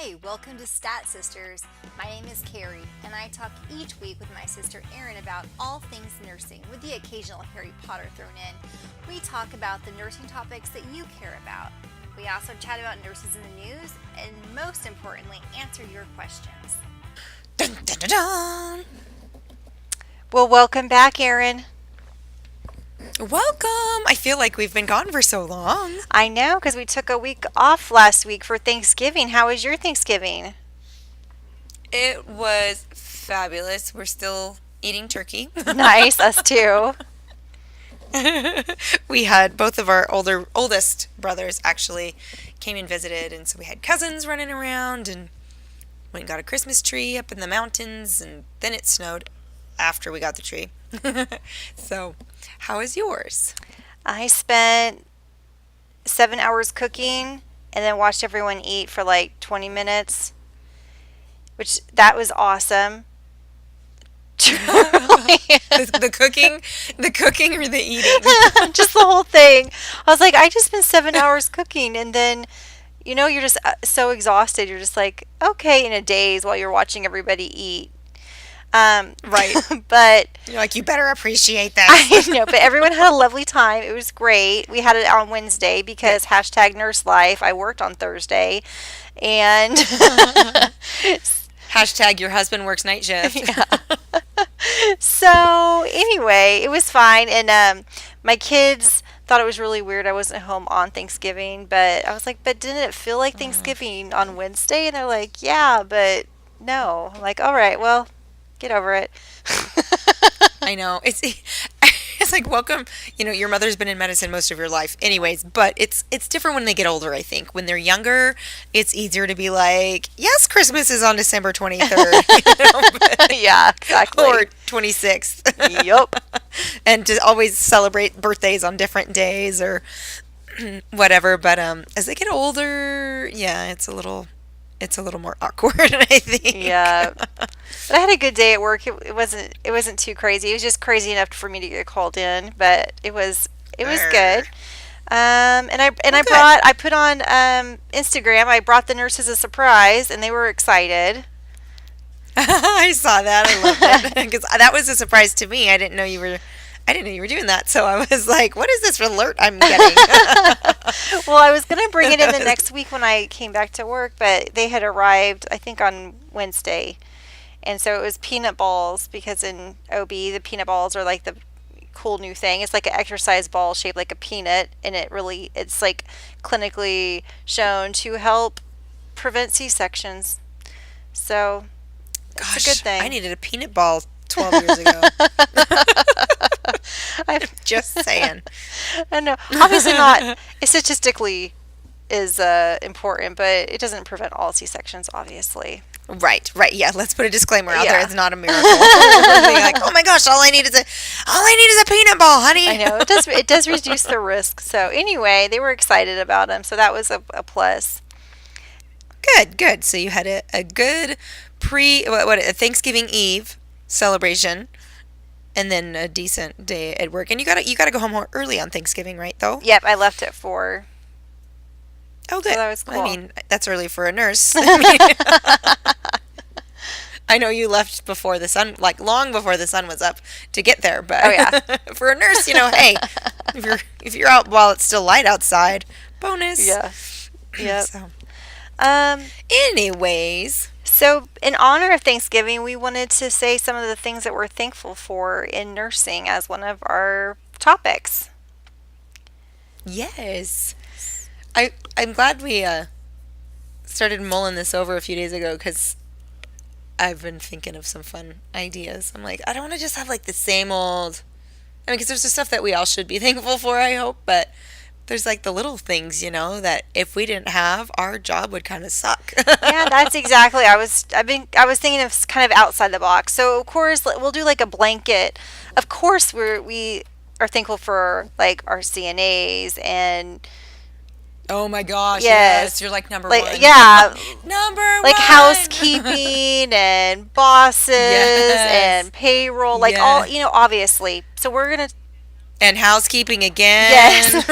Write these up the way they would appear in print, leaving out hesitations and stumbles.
Hi, welcome to Stat Sisters. My name is Carrie, and I talk each week with my sister Erin about all things nursing, with the occasional Harry Potter thrown in. We talk about the nursing topics that you care about. We also chat about nurses in the news, and most importantly, answer your questions. Dun, dun, dun, dun. Well, welcome back, Erin. Welcome. I feel like we've been gone for so long. I know, because we took a week off last week for Thanksgiving. How was your Thanksgiving? It was fabulous. We're still eating turkey. Nice, us too. We had both of our oldest brothers actually came and visited, and so we had cousins running around and went and got a Christmas tree up in the mountains, and then it snowed after we got the tree. So, how was yours? I spent 7 hours cooking and then watched everyone eat for like 20 minutes, which that was awesome. The cooking or the eating? Just the whole thing. I was like, I just spent 7 hours cooking, and then, you're just so exhausted. You're just like, okay, in a daze while you're watching everybody eat. Right. But You're like, you better appreciate that. I know, but everyone had a lovely time. It was great. We had it on Wednesday because hashtag nurse life. I worked on Thursday, and Hashtag your husband works night shift. yeah. So anyway, it was fine, and my kids thought it was really weird I wasn't home on Thanksgiving, but I was like, but didn't it feel like Thanksgiving on Wednesday? And they're like, yeah, but no. I'm like, all right, well, get over it. I know. It's like, welcome. Your mother's been in medicine most of your life anyways, but it's different when they get older, I think. When they're younger, it's easier to be like, yes, Christmas is on December 23rd. Yeah, exactly. Or 26th. Yup. And to always celebrate birthdays on different days or whatever, but as they get older, yeah, it's a little more awkward, I think. Yeah. But I had a good day at work. It wasn't too crazy. It was just crazy enough for me to get called in, but it was good. I put on Instagram. I brought the nurses a surprise, and they were excited. I saw that. I love that because that was a surprise to me. I didn't know you were doing that. So I was like, "What is this alert I'm getting?" Well, I was gonna bring it in the next week when I came back to work, but they had arrived, I think, on Wednesday, and so it was peanut balls because in OB the peanut balls are like the cool new thing. It's like an exercise ball shaped like a peanut, and it's like clinically shown to help prevent C-sections. So it's a good thing. I needed a peanut ball 12 years ago. Just saying. I know. Obviously not statistically is important, but it doesn't prevent all C-sections, obviously. Right. Yeah. Let's put a disclaimer out there. Yeah. It's not a miracle. Like, oh my gosh, all I need is a peanut ball, honey. I know it does reduce the risk. So anyway, they were excited about them, so that was a plus. Good. So you had a good a Thanksgiving Eve celebration, and then a decent day at work. And you gotta go home more early on Thanksgiving, right? Though. Yep, I left at 4. Oh, good. So that was cool. I mean, that's early for a nurse. I know you left before the sun, like long before the sun was up to get there, but Oh, yeah. for a nurse, hey, if you're out while it's still light outside, bonus. Yeah. Yep. So, Um. anyways, So in honor of Thanksgiving, we wanted to say some of the things that we're thankful for in nursing as one of our topics. yes, I'm glad we started mulling this over a few days ago because I've been thinking of some fun ideas. I'm like, I don't want to just have like the same old. I mean, because there's the stuff that we all should be thankful for, I hope, but there's like the little things, that if we didn't have, our job would kind of suck. Yeah, that's exactly. I was thinking of kind of outside the box. So of course we'll do like a blanket. Of course we are thankful for like our CNAs and Oh my gosh, yes, you're like number like one. yeah, Number like one. housekeeping and bosses Yes. and payroll, like all Yes. obviously. So we're gonna And housekeeping again. Yes.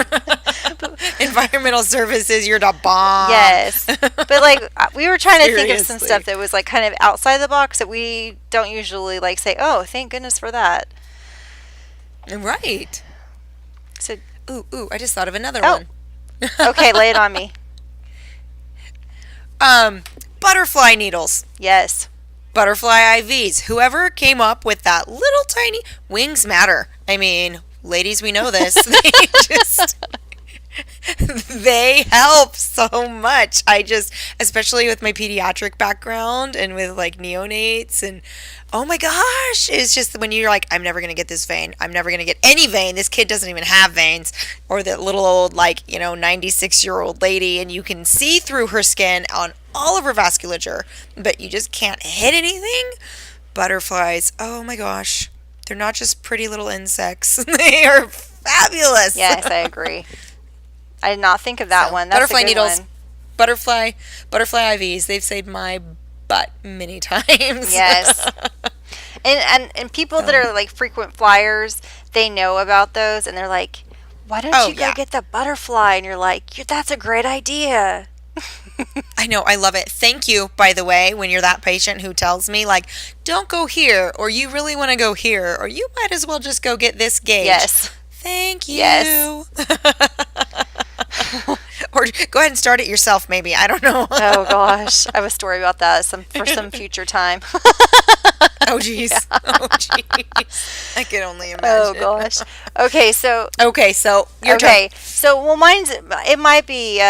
Environmental services, you're the bomb. Yes. But like we were trying to think of some Seriously. stuff that was like kind of outside the box that we don't usually like say, "Oh, thank goodness for that." Right. So, Ooh, I just thought of another oh, one. okay, lay it on me. Butterfly needles. Yes. Butterfly IVs. Whoever came up with that little tiny wings matter. I mean, ladies, we know this. They help so much. Especially with my pediatric background and with like neonates and oh my gosh, it's just when you're like, I'm never going to get this vein. I'm never going to get any vein. This kid doesn't even have veins. Or that little old, 96-year-old lady, and you can see through her skin on all of her vasculature, but you just can't hit anything. Butterflies, oh my gosh. They're not just pretty little insects. They are fabulous. Yes, I agree. I did not think of that one. That's Butterfly a good needles, one. butterfly IVs. They've saved my butt many times. Yes. And people that are like frequent flyers, they know about those and they're like, "Why don't you go get the butterfly?" And you're like, "That's a great idea." I know, I love it. Thank you, by the way, when you're that patient who tells me, like, don't go here, or you really want to go here, or you might as well just go get this gauge. Yes. Thank you. Yes. Or go ahead and start it yourself, maybe. I don't know. Oh gosh, I have a story about that for some future time. Oh, jeez. Yeah. Oh, jeez. I can only imagine. Oh gosh. Okay, so your turn. So well, mine's it might be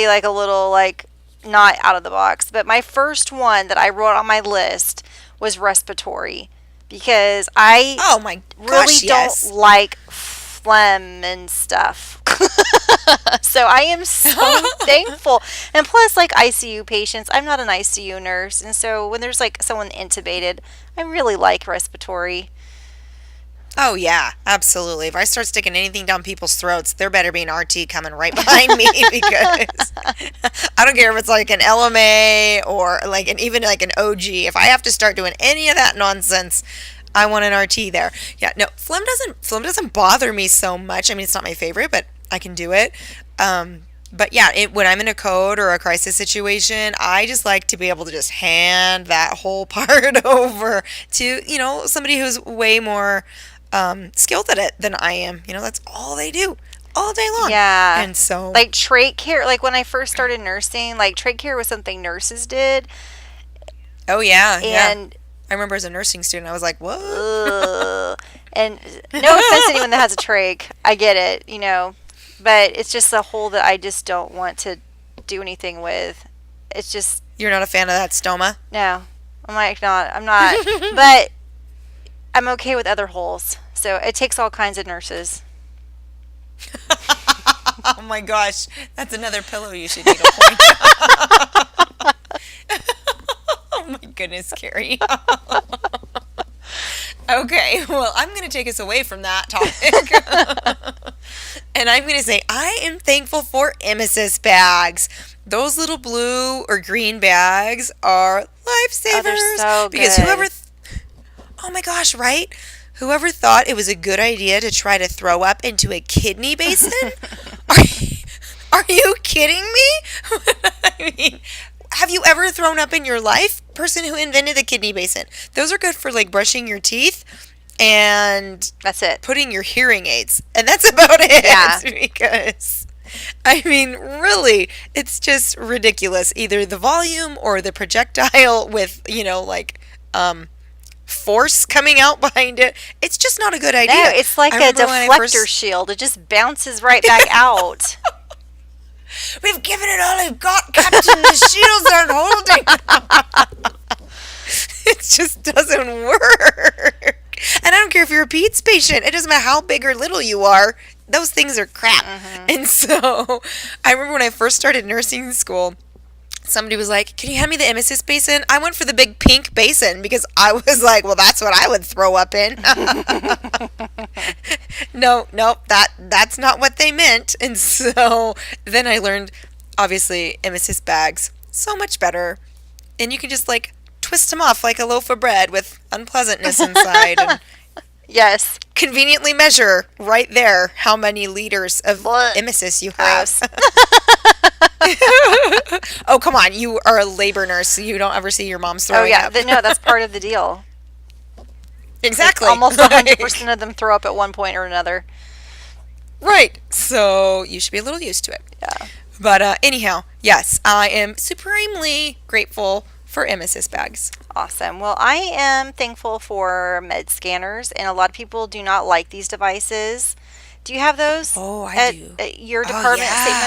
like a little like not out of the box, but my first one that I wrote on my list was respiratory because I oh my gosh, really yes. don't like phlegm and stuff. So I am so thankful. And plus, like ICU patients, I'm not an ICU nurse, and so when there's like someone intubated, I really like respiratory. Oh, yeah, absolutely. If I start sticking anything down people's throats, there better be an RT coming right behind me because I don't care if it's like an LMA or even an OG. If I have to start doing any of that nonsense, I want an RT there. Yeah, no, phlegm doesn't bother me so much. I mean, it's not my favorite, but I can do it. But yeah, when I'm in a code or a crisis situation, I just like to be able to just hand that whole part over to, somebody who's way more skilled at it than I am. That's all they do all day long. Yeah. And so like trach care, like when I first started nursing, like trach care was something nurses did. Oh yeah. And yeah. I remember as a nursing student, I was like, what? And no offense to anyone that has a trach, I get it, but it's just a hole that I just don't want to do anything with. It's just You're not a fan of that stoma? no. I'm not. But I'm okay with other holes. So it takes all kinds of nurses. Oh my gosh, that's another pillow you should need a point. Oh my goodness, Carrie. Okay, well, I'm going to take us away from that topic. And I'm going to say I am thankful for emesis bags. Those little blue or green bags are lifesavers. Oh, they're so because good. oh my gosh, right? Whoever thought it was a good idea to try to throw up into a kidney basin? Are you kidding me? I mean, have you ever thrown up in your life? Person who invented the kidney basin. Those are good for like brushing your teeth and That's it. putting your hearing aids. And that's about it. Yeah. Because I mean, really, it's just ridiculous. Either the volume or the projectile with, force coming out behind it. It's just not a good idea. No, it's like I a remember when deflector shield. It just bounces right back out. We've given it all we've got, Captain. The shields aren't holding. It just doesn't work. And I don't care if you're a PEDS patient. It doesn't matter how big or little you are. Those things are crap. Mm-hmm. And so I remember when I first started nursing school, somebody was like, can you hand me the emesis basin? I went for the big pink basin because I was like, well, that's what I would throw up in. No, that's not what they meant. And so then I learned, obviously, emesis bags, so much better. And you can just twist them off like a loaf of bread with unpleasantness inside. And Yes. Conveniently measure right there how many liters of Blech. emesis you have. Gross. Oh, come on. You are a labor nurse, so you don't ever see your mom's Oh throwing yeah, up. no, that's part of the deal. Exactly. Almost 100% of them throw up at one point or another. Right. So you should be a little used to it. Yeah. But anyhow, yes, I am supremely grateful for emesis bags. Awesome. Well, I am thankful for med scanners, and a lot of people do not like these devices. Do you have those? Oh, I at, do. At your Oh, department yeah. at St.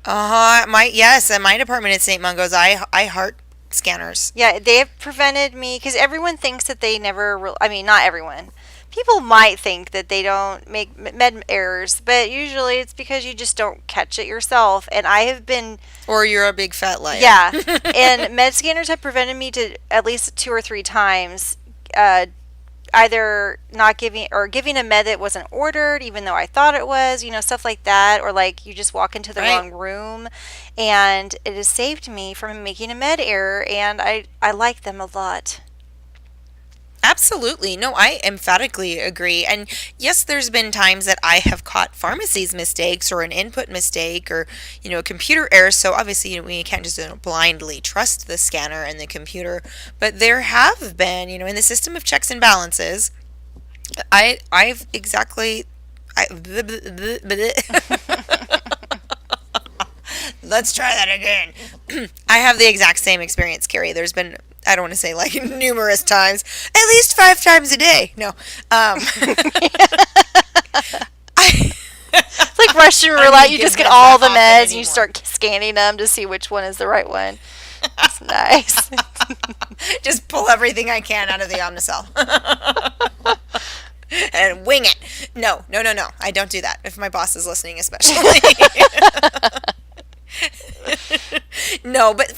Mungo's? Yes, at my department at St. Mungo's, I heart scanners. Yeah, they have prevented me because everyone thinks that they never. I mean, not everyone. People might think that they don't make med errors, but usually it's because you just don't catch it yourself. And I have been, Or you're a big fat liar. yeah, and med scanners have prevented me to at least 2 or 3 times, either not giving or giving a med that wasn't ordered, even though I thought it was, stuff like that, or like you just walk into the Right. wrong room, and it has saved me from making a med error, and I like them a lot. Absolutely. No, I emphatically agree. And yes, there's been times that I have caught pharmacy's mistakes or an input mistake or, a computer error. So obviously, we can't just blindly trust the scanner and the computer. But there have been, in the system of checks and balances, I've exactly. Let's try that again. I have the exact same experience, Carrie. There's been, I don't want to say like numerous times, at least 5 times a day. No. It's like Russian roulette. You just get all the meds and you start scanning them to see which one is the right one. It's nice. Just pull everything I can out of the Omnicell. And wing it. No. I don't do that. If my boss is listening, especially. No, but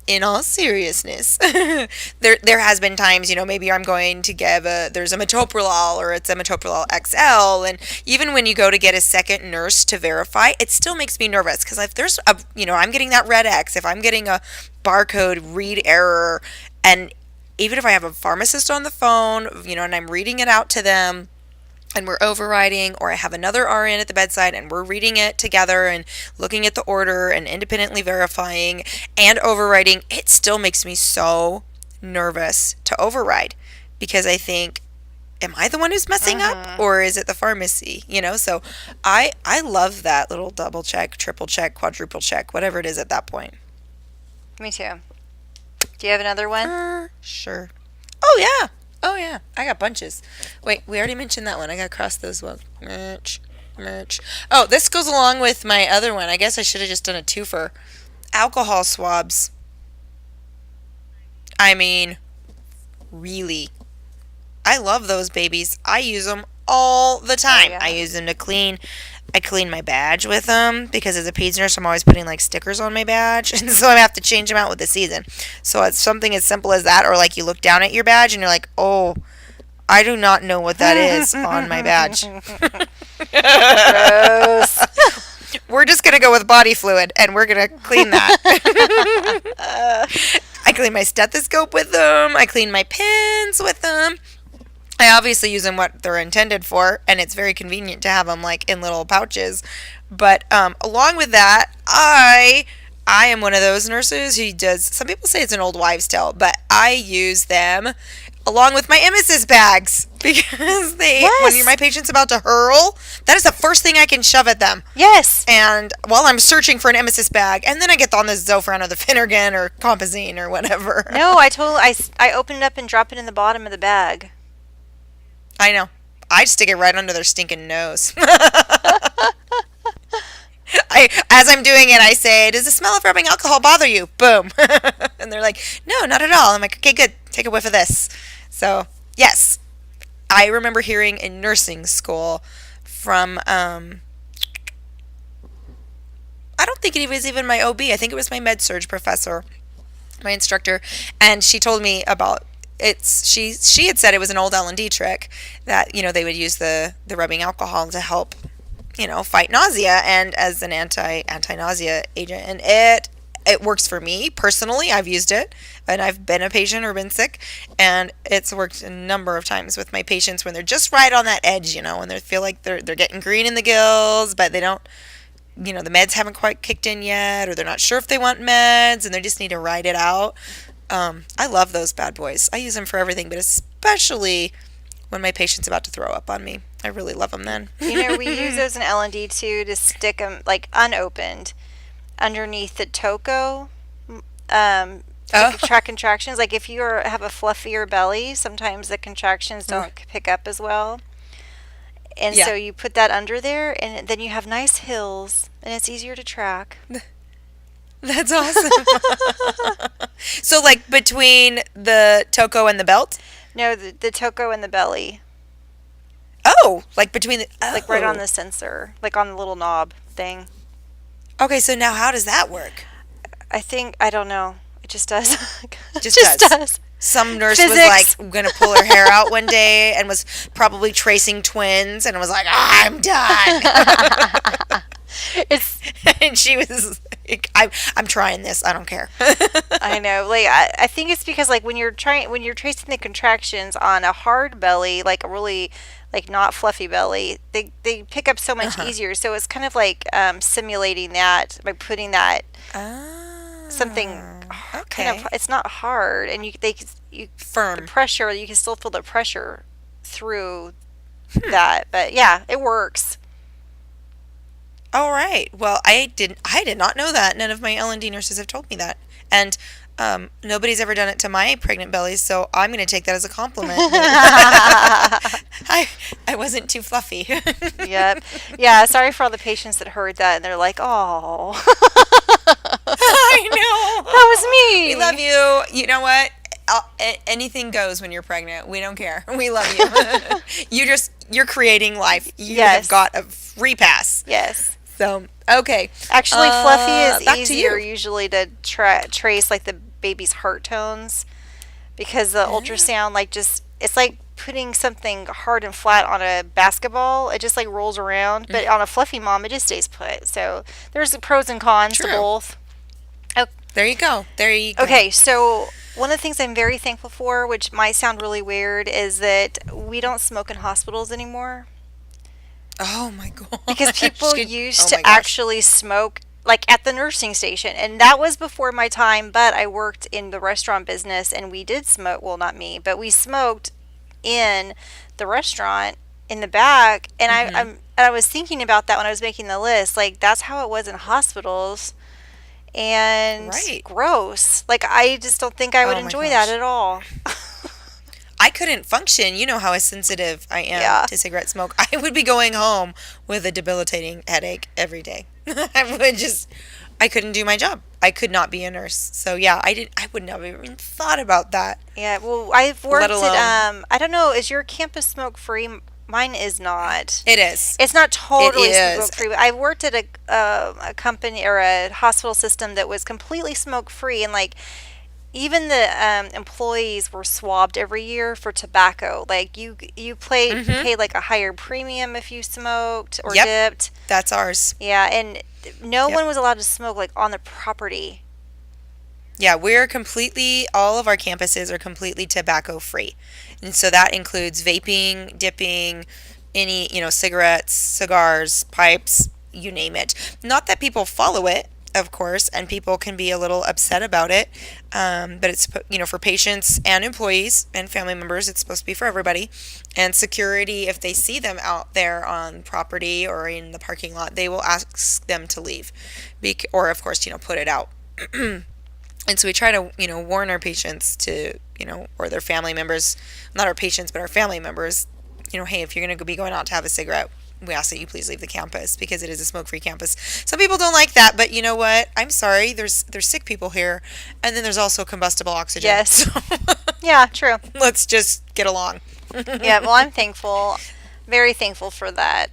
in all seriousness, there has been times, maybe I'm going to give there's a metoprolol or it's a metoprolol XL, and even when you go to get a second nurse to verify, it still makes me nervous because if there's I'm getting that red X, if I'm getting a barcode read error, and even if I have a pharmacist on the phone, and I'm reading it out to them, and we're overriding, or I have another RN at the bedside and we're reading it together and looking at the order and independently verifying and overriding, it still makes me so nervous to override because I think, am I the one who's messing up or is it the pharmacy? So I love that little double check, triple check, quadruple check, whatever it is at that point. Me too. Do you have another one? Sure. Oh yeah, I got bunches. Wait, we already mentioned that one. I got to cross those ones. Merch. Oh, this goes along with my other one. I guess I should have just done a twofer. Alcohol swabs. I mean, really. I love those babies. I use them all the time. Oh, yeah. I use them to clean. I clean my badge with them because as a peds nurse, I'm always putting like stickers on my badge, and so I have to change them out with the season. So it's something as simple as that, or like you look down at your badge and you're like, oh, I do not know what that is on my badge. Gross. We're just gonna go with body fluid, and we're gonna clean that. I clean my stethoscope with them. I clean my pins with them. I obviously use them what they're intended for, and it's very convenient to have them like in little pouches. But along with that, I am one of those nurses who does. Some people say it's an old wives' tale, but I use them along with my emesis bags because when my patient's about to hurl, that is the first thing I can shove at them. Yes. And while I'm searching for an emesis bag, and then I get on this Zofran or the Finnergan or Compazine or whatever. No, I open it up and drop it in the bottom of the bag. I know. I stick it right under their stinking nose. As I'm doing it, I say, does the smell of rubbing alcohol bother you? Boom. And they're like, no, not at all. I'm like, okay, good. Take a whiff of this. So, yes. I remember hearing in nursing school from, I don't think it was even my OB. I think it was my med-surg professor, my instructor. And she told me about she had said it was an old L&D trick that they would use the rubbing alcohol to help fight nausea and as an anti-nausea agent, and it it works for me personally. I've used it, and I've been a patient or been sick, and it's worked a number of times with my patients when they're just right on that edge, and they feel like they're getting green in the gills, but they don't, the meds haven't quite kicked in yet, or they're not sure if they want meds, and they just need to ride it out. I love those bad boys. I use them for everything, but especially when my patient's about to throw up on me. I really love them then. We use those in L&D too to stick them like unopened underneath the toco. To track contractions. Like if you have a fluffier belly, sometimes the contractions don't pick up as well. And so you put that under there, and then you have nice hills, and it's easier to track. That's awesome. So like between the toco and the belt? No, the toco and the belly. Oh, like between the... Oh. Like right on the sensor, like on the little knob thing. Okay, so now how does that work? I don't know. It just does. Just does. Some nurse was like going to pull her hair out one day and was probably tracing twins and was like, I'm done. And she was like, I'm trying this. I don't care. I know. Like I think it's because like when you're tracing the contractions on a hard belly, like a really like not fluffy belly, they pick up so much easier. So it's kind of like simulating that by putting that something kind of, it's not hard, and you firm the pressure, you can still feel the pressure through that. But yeah, it works. All right. Well, I did not know that. None of my L&D nurses have told me that. And nobody's ever done it to my pregnant bellies, so I'm going to take that as a compliment. I wasn't too fluffy. Yep. Yeah, sorry for all the patients that heard that and they're like, "Oh." I know. That was me. We love you. You know what? Anything goes when you're pregnant. We don't care. We love you. You're creating life. You have got a free pass. Yes. So, okay. Actually, fluffy is easier to usually to trace like the baby's heart tones, because the ultrasound it's like putting something hard and flat on a basketball. It just like rolls around, but on a fluffy mom, it just stays put. So there's the pros and cons to both. Oh. There you go. Okay, so one of the things I'm very thankful for, which might sound really weird, is that we don't smoke in hospitals anymore. Oh my god. Because people used to actually smoke like at the nursing station, and that was before my time, but I worked in the restaurant business and we did smoke, well not me, but we smoked in the restaurant in the back, and I was thinking about that when I was making the list, like that's how it was in hospitals, and gross. Like I just don't think I would enjoy that at all. I couldn't function. You know how sensitive I am to cigarette smoke. I would be going home with a debilitating headache every day. I couldn't do my job. I could not be a nurse. So yeah, I wouldn't have even thought about that. Yeah, well, I've worked at, I don't know, is your campus smoke free? Mine is not. It is. It's not totally smoke free. But I worked at a company or a hospital system that was completely smoke free, and like, even the employees were swabbed every year for tobacco. Like you pay like a higher premium if you smoked or dipped. That's ours. Yeah, and no one was allowed to smoke like on the property. Yeah, all of our campuses are completely tobacco free. And so that includes vaping, dipping, any, cigarettes, cigars, pipes, you name it. Not that people follow it, of course, and people can be a little upset about it, but it's for patients and employees and family members. It's supposed to be for everybody. And security, if they see them out there on property or in the parking lot, they will ask them to leave, or of course put it out. And so we try to warn our patients to or their family members, not our patients but our family members, hey, if you're going to be going out to have a cigarette, we ask that you please leave the campus, because it is a smoke-free campus. Some people don't like that, but you know what? I'm sorry. There's sick people here, and then there's also combustible oxygen. Yes. Yeah, true. Let's just get along. Yeah, well, I'm thankful, very thankful for that.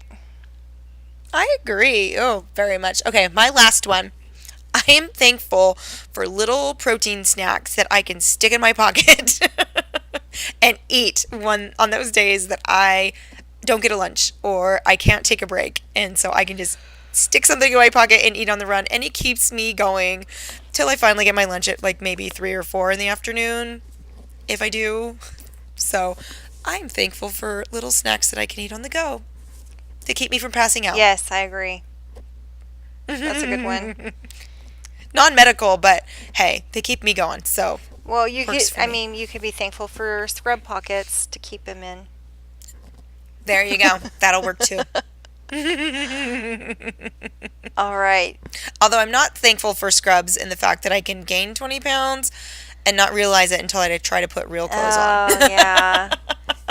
I agree. Oh, very much. Okay, my last one. I am thankful for little protein snacks that I can stick in my pocket and eat on those days that I don't get a lunch or I can't take a break, and so I can just stick something in my pocket and eat on the run, and it keeps me going till I finally get my lunch at like maybe 3 or 4 in the afternoon, if I do. So I'm thankful for little snacks that I can eat on the go to keep me from passing out. Yes, I agree. That's a good one. Non-medical, but hey, they keep me going. So Well, you works could, for I me. mean, you could be thankful for scrub pockets to keep them in. There you go. That'll work too. All right. Although I'm not thankful for scrubs in the fact that I can gain 20 pounds and not realize it until I try to put real clothes on. Oh, yeah.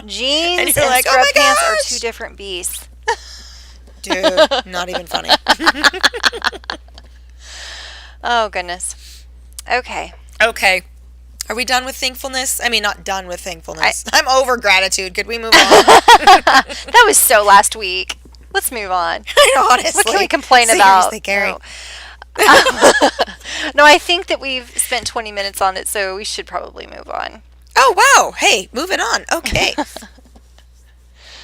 Jeans And and, you're like, "Oh scrub my pants are gosh!" two different beasts. Dude, not even funny. Oh, goodness. Okay. Okay. Are we done with thankfulness? I mean, not done with thankfulness. I'm over gratitude. Could we move on? That was so last week. Let's move on. Honestly. What can we complain about? Seriously, Carrie. No. No, I think that we've spent 20 minutes on it, so we should probably move on. Oh, wow. Hey, moving on. Okay.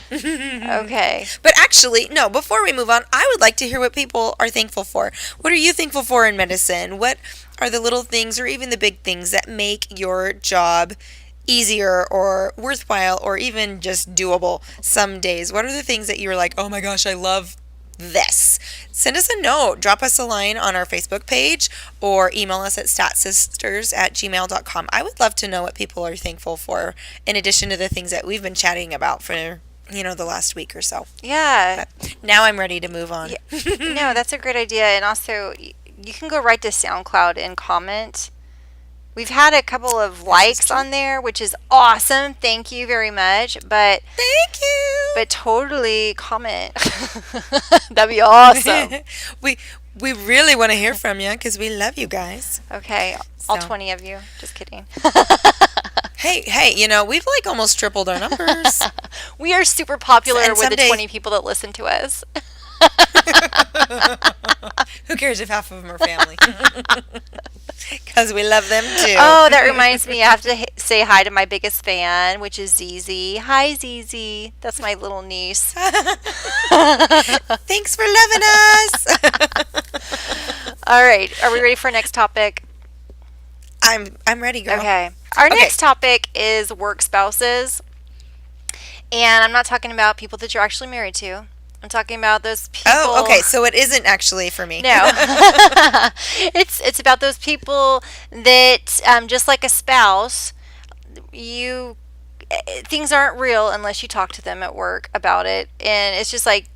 Okay. But actually, no, before we move on, I would like to hear what people are thankful for. What are you thankful for in medicine? What are the little things or even the big things that make your job easier or worthwhile or even just doable some days? What are the things that you're like, oh my gosh, I love this? Send us a note, drop us a line on our Facebook page, or email us at statsisters@gmail.com. I would love to know what people are thankful for in addition to the things that we've been chatting about for the last week or so. Yeah. But now I'm ready to move on. No, that's a great idea. And also, you can go right to SoundCloud and comment. We've had a couple of likes true. on there, which is awesome. Thank you very much. But Thank you. totally comment. That'd be awesome. we really want to hear from you because we love you guys. Okay, all So. 20 of you. Just kidding. Hey, we've like almost tripled our numbers. We are super popular And with the someday- 20 people that listen to us. Who cares if half of them are family? Because we love them too. Oh, that reminds me. I have to say hi to my biggest fan, which is Zizi. Hi, Zizi. That's my little niece. Thanks for loving us. All right. Are we ready for our next topic? I'm ready, girl. Okay. Our Okay. next topic is work spouses. And I'm not talking about people that you're actually married to. I'm talking about those people. Oh, okay. So it isn't actually for me. No. It's about those people that, just like a spouse, things aren't real unless you talk to them at work about it. And it's just like,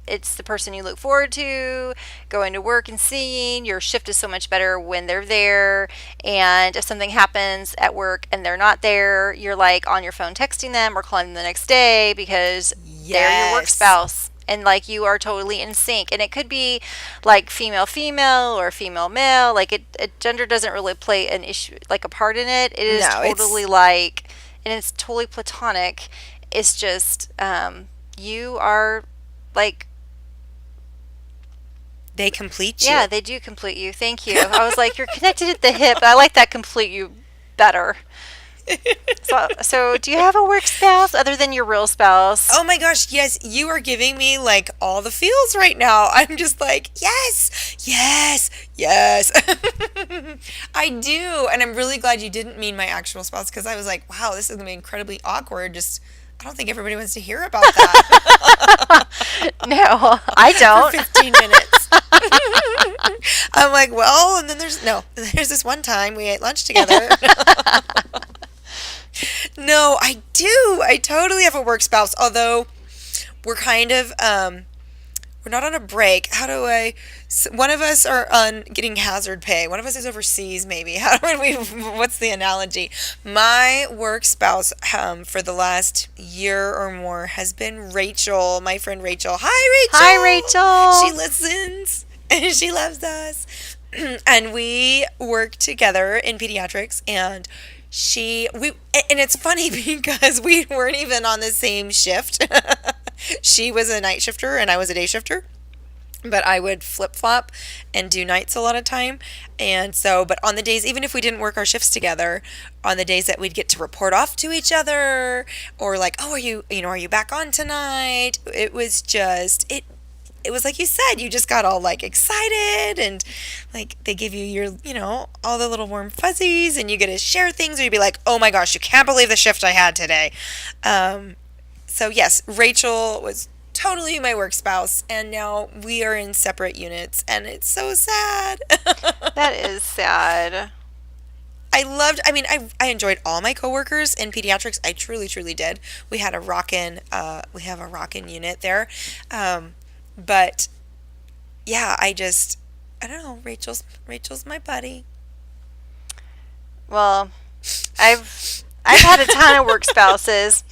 it's the person you look forward to going to work and seeing. Your shift is so much better when they're there. And if something happens at work and they're not there, you're like on your phone texting them or calling them the next day because they're your work Yes. spouse. And like you are totally in sync. And it could be like female or female male. Like gender doesn't really play an issue, like a part in it. It is No, it's- totally like, and it's totally platonic. It's just you are like, They complete you. yeah, they do complete you. Thank you. I was like, you're connected at the hip. I like that complete you better. So do you have a work spouse other than your real spouse? Oh my gosh, yes, you are giving me like all the feels right now. I'm just like, yes. I do. And I'm really glad you didn't mean my actual spouse because I was like, wow, this is going to be incredibly awkward. I don't think everybody wants to hear about that No, I for don't. 15 minutes. I'm like, well, and then there's this one time we ate lunch together. No, I do. I totally have a work spouse, although we're kind of, we're not on a break. One of us are on getting hazard pay. One of us is overseas, maybe. What's the analogy? My work spouse, for the last year or more has been Rachel, my friend Rachel. Hi, Rachel. Hi, Rachel. She listens and she loves us. And we work together in pediatrics, and and it's funny because we weren't even on the same shift. She was a night shifter and I was a day shifter, but I would flip-flop and do nights a lot of time. And so, but on the days, even if we didn't work our shifts together, on the days that we'd get to report off to each other, or like, oh, are you back on tonight? It was just, it was like you said, you just got all like excited, and like they give you your, all the little warm fuzzies, and you get to share things, or you'd be like, oh my gosh, you can't believe the shift I had today. So yes, Rachel was totally my work spouse, and now we are in separate units, and it's so sad. That is sad. I enjoyed all my coworkers in pediatrics. I truly, truly did. We had we have a rockin' unit there. But yeah, I don't know, Rachel's my buddy. Well, I've had a ton of work spouses.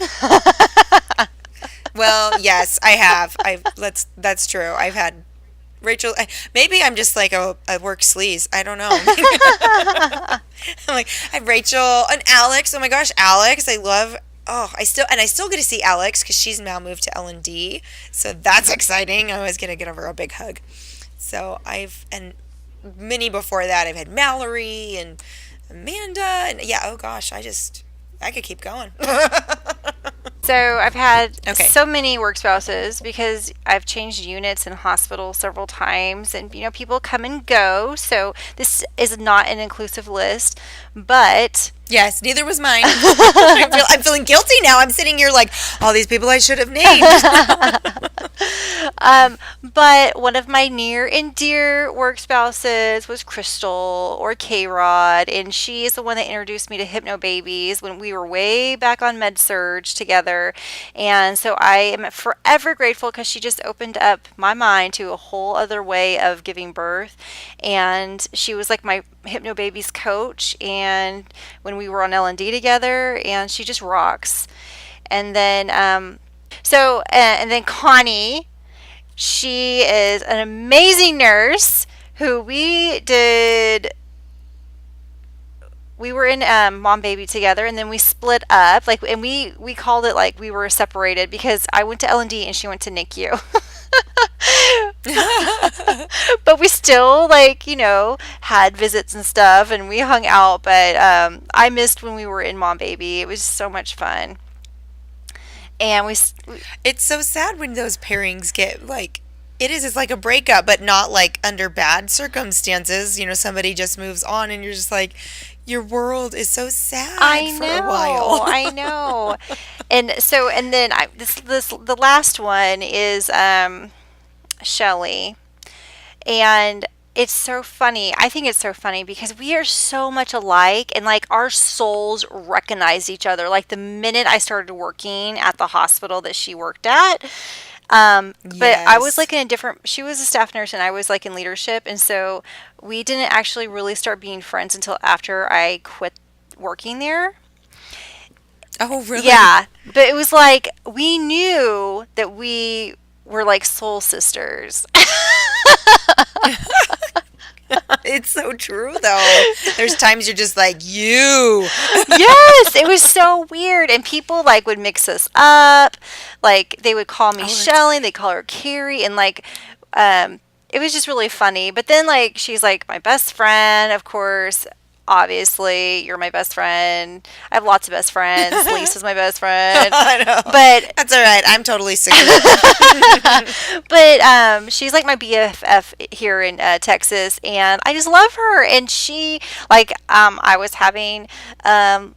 Well, yes, I have. That's true. I've had Rachel. Maybe I'm just like a work sleaze. I don't know. I'm like, I have Rachel and Alex. Oh my gosh, Alex! I love. Oh, I still get to see Alex because she's now moved to L&D, so that's exciting. I was gonna get over a big hug. So and many before that, I've had Mallory and Amanda, and yeah. Oh gosh, I could keep going. So I've had Okay. so many work spouses because I've changed units in hospitals several times, and people come and go. So this is not an inclusive list, but Yes, neither was mine. I'm feeling guilty now. I'm sitting here like, all these people I should have named. but one of my near and dear work spouses was Crystal, or K-Rod, and she is the one that introduced me to Hypno Babies when we were way back on Med Surge together. And so I am forever grateful because she just opened up my mind to a whole other way of giving birth. And she was like my Hypno Babies coach, and when we were on L&D together, and she just rocks. And then and then Connie, she is an amazing nurse who we were in mom baby together, and then we split up, like, and we called it like we were separated because I went to L&D and she went to NICU. But we still, like, had visits and stuff, and we hung out. But I missed when we were in mom baby. It was so much fun. And It's so sad when those pairings get like, it's like a breakup, but not like under bad circumstances. Somebody just moves on, and you're just like, your world is so sad for a while. I know. And so, and then the last one is Shelly. And it's so funny. I think it's so funny because we are so much alike, and like our souls recognize each other. Like the minute I started working at the hospital that she worked at, but I was like in she was a staff nurse and I was like in leadership. And so we didn't actually really start being friends until after I quit working there. Oh, really? Yeah. But it was like, we knew that we were like soul sisters. It's so true, though. There's times you're just like, you. Yes, it was so weird. And people like would mix us up. Like they would call me Shelly, they call her Carrie, and like it was just really funny. But then like she's like my best friend, of course. Obviously, you're my best friend. I have lots of best friends. Lisa's my best friend. I know. But that's all right. I'm totally sick of it. But she's like my BFF here in Texas, and I just love her. And she, like, I was having a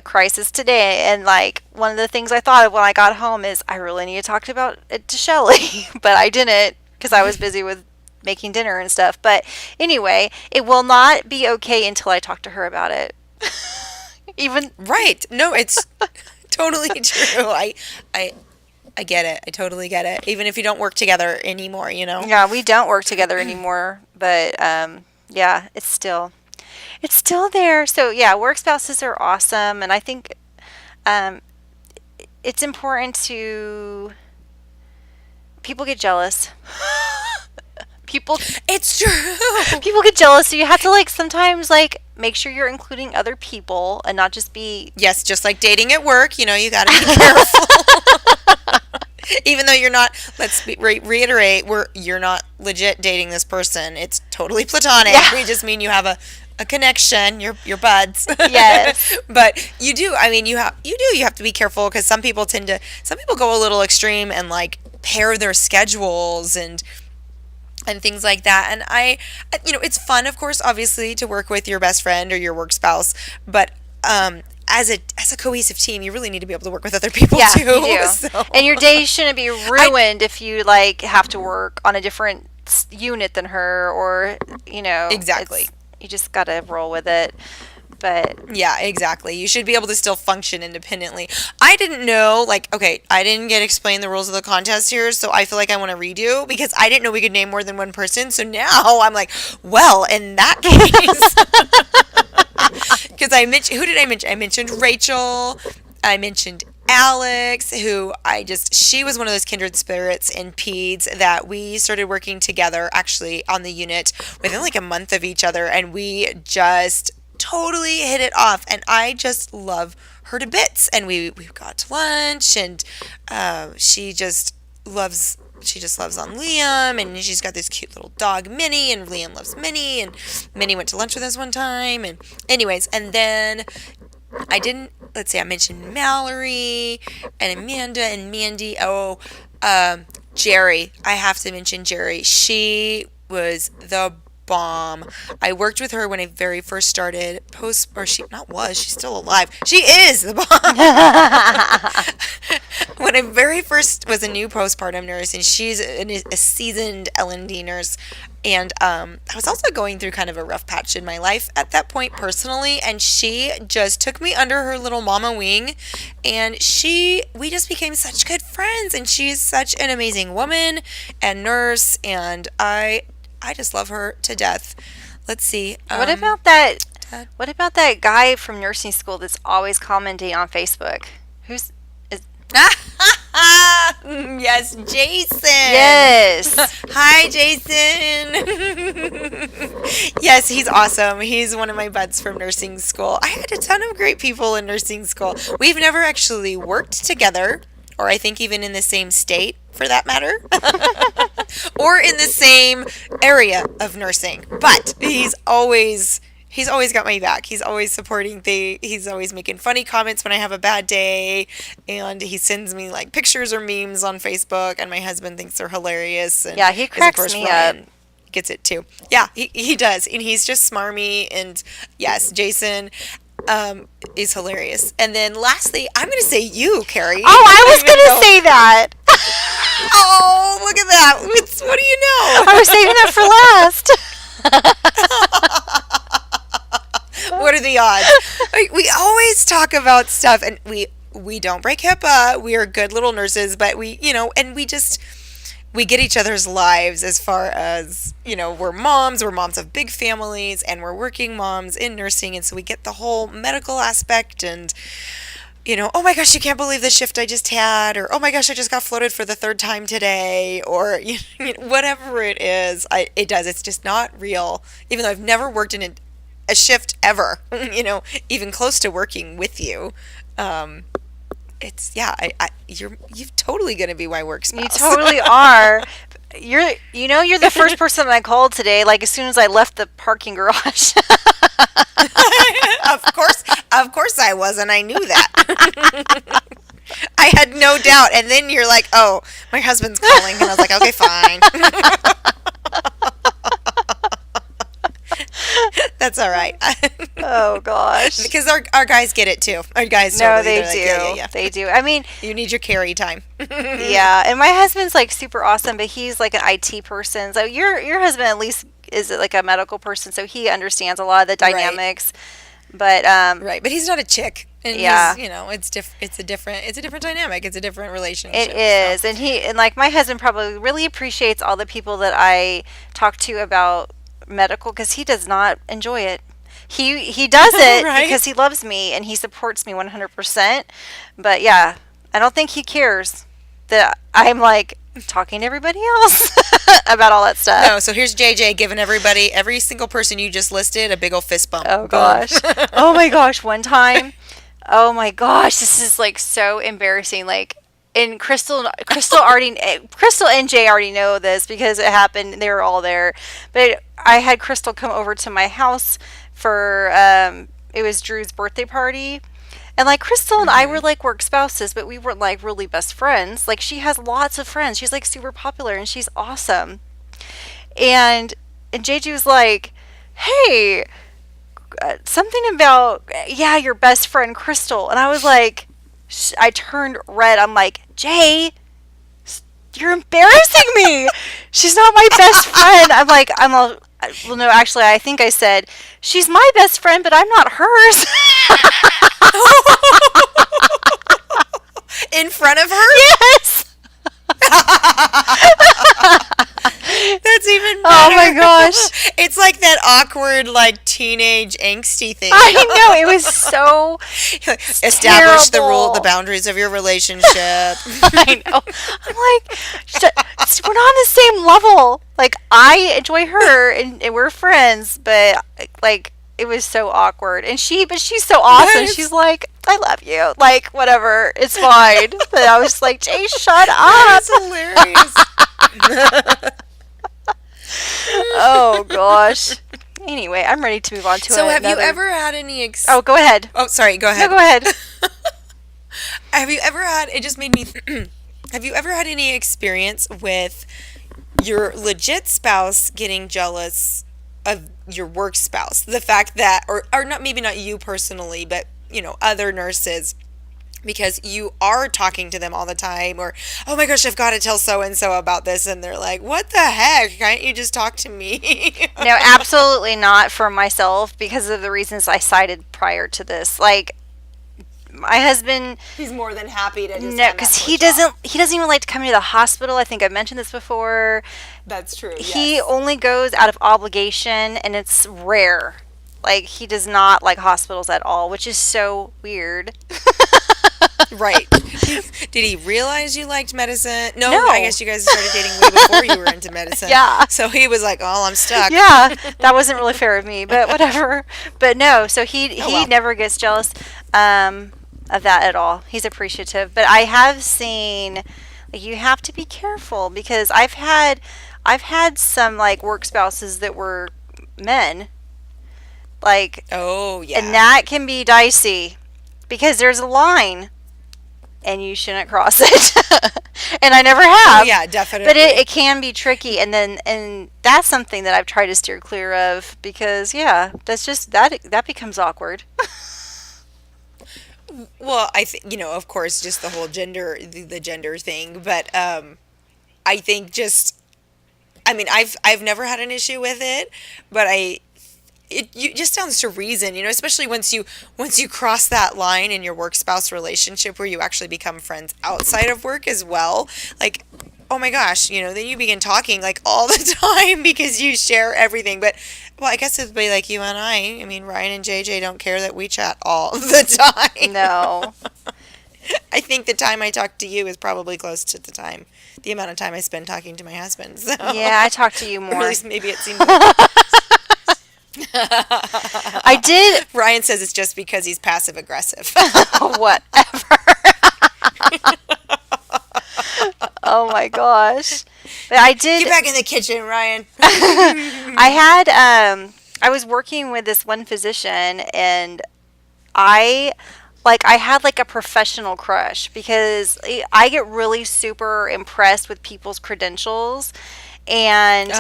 crisis today, and like one of the things I thought of when I got home is I really need to talk about it to Shelly, but I didn't because I was busy with making dinner and stuff. But anyway, it will not be okay until I talk to her about it. Even right. No, it's totally true. I get it. I totally get it. Even if you don't work together anymore, Yeah, we don't work together anymore, but yeah, it's still there. So yeah, work spouses are awesome, and I think it's important to people get jealous. It's true. People get jealous, so you have to like sometimes like make sure you're including other people and not just be. Yes, just like dating at work, you got to be careful. Even though you're not, reiterate, you're not legit dating this person. It's totally platonic. Yeah. We just mean you have a connection. You're buds. Yes. But you do. I mean, you have to be careful because some people go a little extreme and like pair their schedules and things like that. And it's fun, of course, obviously, to work with your best friend or your work spouse, but as a cohesive team, you really need to be able to work with other people Yeah, too. you do. So, And your day shouldn't be ruined if you like have to work on a different unit than her, or Exactly. you just gotta roll with it. But yeah, exactly. You should be able to still function independently. I didn't know, okay, I didn't get explained the rules of the contest here, so I feel like I want to redo because I didn't know we could name more than one person. So now I'm like, well, in that case, because who did I mention? I mentioned Rachel. I mentioned Alex, who she was one of those kindred spirits in PEDS that we started working together actually on the unit within like a month of each other, and we just totally hit it off, and I just love her to bits. And we got to lunch, and she just loves on Liam, and she's got this cute little dog Minnie, and Liam loves Minnie, and Minnie went to lunch with us one time. And anyways, and then I mentioned Mallory and Amanda and Mandy. Jerry, I have to mention Jerry. She was the bomb. I worked with her when I very first started she's still alive. She is the bomb. When I very first was a new postpartum nurse, and she's a seasoned L&D nurse, and I was also going through kind of a rough patch in my life at that point personally, and she just took me under her little mama wing, and we just became such good friends, and she's such an amazing woman and nurse, and I just love her to death. Let's see. what about that? What about that guy from nursing school that's always commenting on Facebook? Who's is? Yes, Jason. Yes. Hi, Jason. Yes, he's awesome. He's one of my buds from nursing school. I had a ton of great people in nursing school. We've never actually worked together, or I think even in the same state, for that matter, or in the same area of nursing. But he's always got my back. He's always supporting he's always making funny comments when I have a bad day, and he sends me like pictures or memes on Facebook, and my husband thinks they're hilarious. And Yeah, he cracks me up. Gets it too. Yeah, he does, and he's just smarmy. And yes, Jason is hilarious. And then lastly, I'm going to say you, Carrie. Oh, I was going to say that. Oh, look at that. What do you know? I was saving that for last. What are the odds? We always talk about stuff, and we don't break HIPAA. We are good little nurses, but we get each other's lives as far as, we're moms of big families, and we're working moms in nursing, and so we get the whole medical aspect, and oh my gosh, you can't believe the shift I just had, or oh my gosh, I just got floated for the third time today, or whatever it is. It's just not real, even though I've never worked in a shift ever, even close to working with you. You're totally gonna be my work spouse. You totally are. You're the first person I called today, like as soon as I left the parking garage. Of course I was, and I knew that. I had no doubt. And then you're like, oh, my husband's calling, and I was like, okay, fine. That's all right. Oh gosh. Because our guys get it too. Our guys they totally, do. yeah. They do. I mean, you need your carry time. Yeah, and my husband's like super awesome, but he's like an IT person. So your husband at least is like a medical person, so he understands a lot of the dynamics. Right. But right, but he's not a chick. And yeah, it's a different dynamic. It's a different relationship. It is, so. And like my husband probably really appreciates all the people that I talk to about medical, because he does not enjoy it. He does it right? Because he loves me and he supports me 100%. But yeah, I don't think he cares that I'm like talking to everybody else about all that stuff. No, so here's JJ giving every single person you just listed a big old fist bump. Oh gosh. Oh my gosh, one time. Oh my gosh, this is like so embarrassing. Like, and Crystal and Jay already know this because it happened. They were all there. But I had Crystal come over to my house for it was Drew's birthday party, And like Crystal and I were like work spouses, but we weren't like really best friends. Like she has lots of friends. She's like super popular and she's awesome. And JJ was like, "Hey, something about your best friend Crystal." And I was like, I turned red. I'm like, "Jay, you're embarrassing me. She's not my best friend." I'm like, well, no, actually, I think I said, "She's my best friend, but I'm not hers." In front of her? Yes. That's even better. Oh my gosh. It's like that awkward, like, teenage angsty thing. I know, it was so Establish terrible. the boundaries of your relationship. I know. I'm like, we're not on the same level. Like, I enjoy her and we're friends, but like, it was so awkward. And but she's so awesome. Yes. She's like, "I love you." Like, whatever, it's fine. But I was like, "Jay, shut up." That's hilarious. Oh gosh. Anyway, I'm ready to move on to So have you another- ever had any Oh, go ahead. Oh, sorry, go ahead. No, go ahead. Have you ever had, it just made me, have you ever had any experience with your legit spouse getting jealous of your work spouse? The fact that, or not, maybe not you personally, but, you know, other nurses, because you are talking to them all the time, or, "Oh my gosh, I've got to tell so-and-so about this," and they're like, "What the heck? Can't you just talk to me?" No, absolutely not for myself because of the reasons I cited prior to this. Like, my husband, He's more than happy to just no, because he doesn't even like to come to the hospital. I think I've mentioned this before. That's true. He yes. only goes out of obligation, and it's rare. Like, he does not like hospitals at all, which is so weird. Right. Did he realize you liked medicine? No, No. I guess you guys started dating way before you were into medicine. Yeah. So he was like, "Oh, I'm stuck." Yeah, that wasn't really fair of me, but whatever. But no, so he well. never gets jealous of that at all. He's appreciative. But I have seen, like, you have to be careful because I've had some like work spouses that were men, like, Oh, yeah. and that can be dicey because there's a line and you shouldn't cross it. And I never have. Oh, yeah, definitely. But it can be tricky, and that's something that I've tried to steer clear of because that's just that becomes awkward. Well, I think, you know, of course, just the whole the gender thing, but I think just, I mean, I've never had an issue with it, but it just sounds to reason, you know, especially once you cross that line in your work spouse relationship where you actually become friends outside of work as well. Like, oh my gosh, you know, then you begin talking like all the time because you share everything. But, well, I guess it'd be like you and I mean, Ryan and JJ don't care that we chat all the time. No. I think the time I talk to you is probably close to the amount of time I spend talking to my husband. So. Yeah, I talk to you Or more. at least maybe it seems like I did. Ryan says it's just because he's passive aggressive. Whatever. Oh my gosh. But I did. Get back in the kitchen, Ryan. I was working with this one physician, and I had like a professional crush because I get really super impressed with people's credentials, and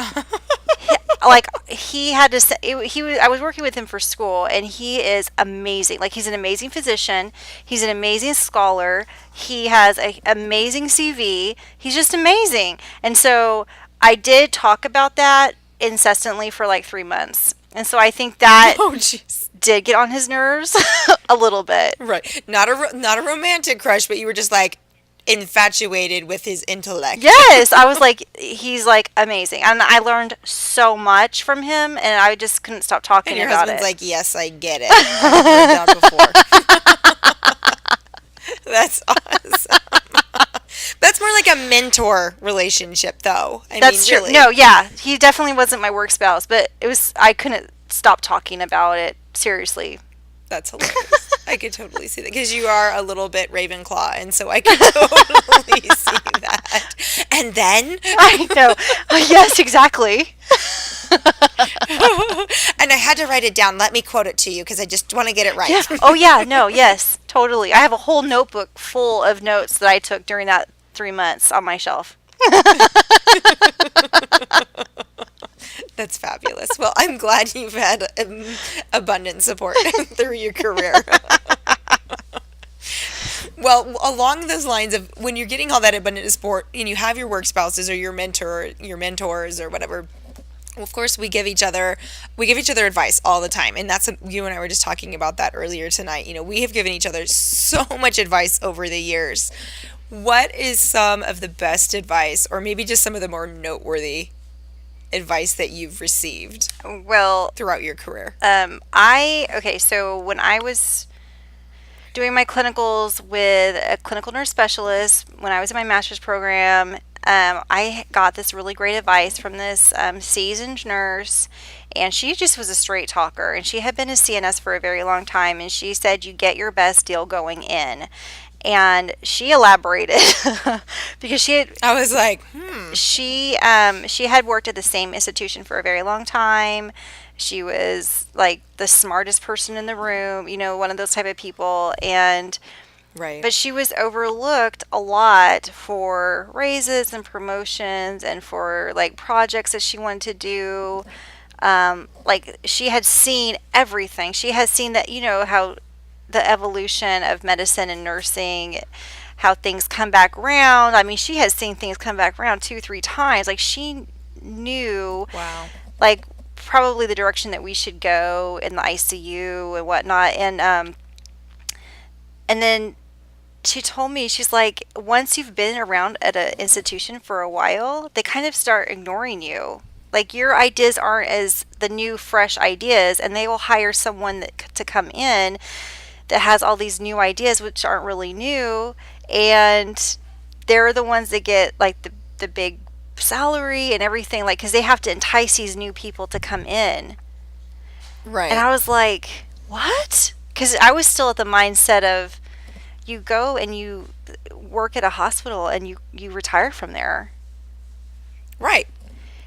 like he had to say, I was working with him for school, and he is amazing. Like, he's an amazing physician, he's an amazing scholar, he has an amazing CV, he's just amazing. And so I did talk about that incessantly for like 3 months, and so I think that Oh, jeez. did get on his nerves a little bit. Right. Not a romantic crush, but you were just like infatuated with his intellect. Yes, I was like, he's like amazing, and I learned so much from him, and I just couldn't stop talking And your about husband's it. like, "Yes, I get it. I've lived out before." That's awesome. That's more like a mentor relationship, though. That's true. Really. No, yeah, he definitely wasn't my work spouse, but I couldn't stop talking about it. Seriously. That's hilarious. I could totally see that because you are a little bit Ravenclaw, and so I could totally see that. And then, I know. Yes, exactly. and I had to write it down. Let me quote it to you because I just want to get it right. Yeah. Oh, yeah. No, yes. Totally. I have a whole notebook full of notes that I took during that 3 months on my shelf. That's fabulous. Well, I'm glad you've had abundant support through your career. Well, along those lines of when you're getting all that abundant support and you have your work spouses or your mentor, your mentors or whatever, well, of course we give each other advice all the time. And that's you and I were just talking about that earlier tonight. We have given each other so much advice over the years. What is some of the best advice or maybe just some of the more noteworthy advice that you've received Well, throughout your career? so when I was doing my clinicals with a clinical nurse specialist, when I was in my master's program, I got this really great advice from this seasoned nurse, and she just was a straight talker, and she had been a CNS for a very long time, and she said you get your best deal going in. And she elaborated because I was like, she had worked at the same institution for a very long time. She was like the smartest person in the room, one of those type of people. And right. but she was overlooked a lot for raises and promotions and for like projects that she wanted to do. Like she had seen everything. She has seen that, how the evolution of medicine and nursing, how things come back around. I mean, she has seen things come back around 2-3 times. Like she knew, Wow. like probably the direction that we should go in the ICU and whatnot. And then she told me, she's like, once you've been around at an institution for a while, they kind of start ignoring you. Like your ideas aren't as the new, fresh ideas, and they will hire someone to come in that has all these new ideas, which aren't really new, and they're the ones that get like the big salary and everything, like because they have to entice these new people to come in. Right. And I was like, what? Because I was still at the mindset of you go and you work at a hospital and you retire from there. Right.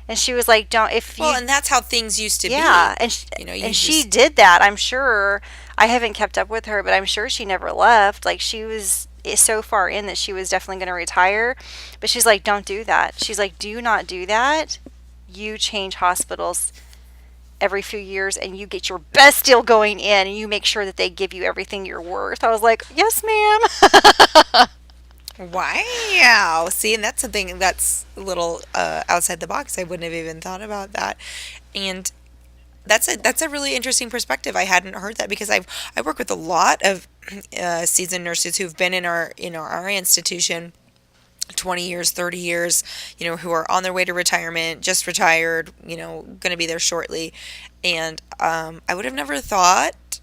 And she was like, don't, if you. Well, and that's how things used to be. Yeah. And, she did that. I'm sure. I haven't kept up with her, but I'm sure she never left. Like, she was so far in that she was definitely going to retire. But she's like, don't do that. She's like, do not do that. You change hospitals every few years and you get your best deal going in and you make sure that they give you everything you're worth. I was like, yes, ma'am. Wow. See, and that's something that's a little outside the box. I wouldn't have even thought about that. And that's a really interesting perspective. I hadn't heard that because I work with a lot of seasoned nurses who've been in our institution 20 years, 30 years, who are on their way to retirement, just retired, going to be there shortly. And I would have never thought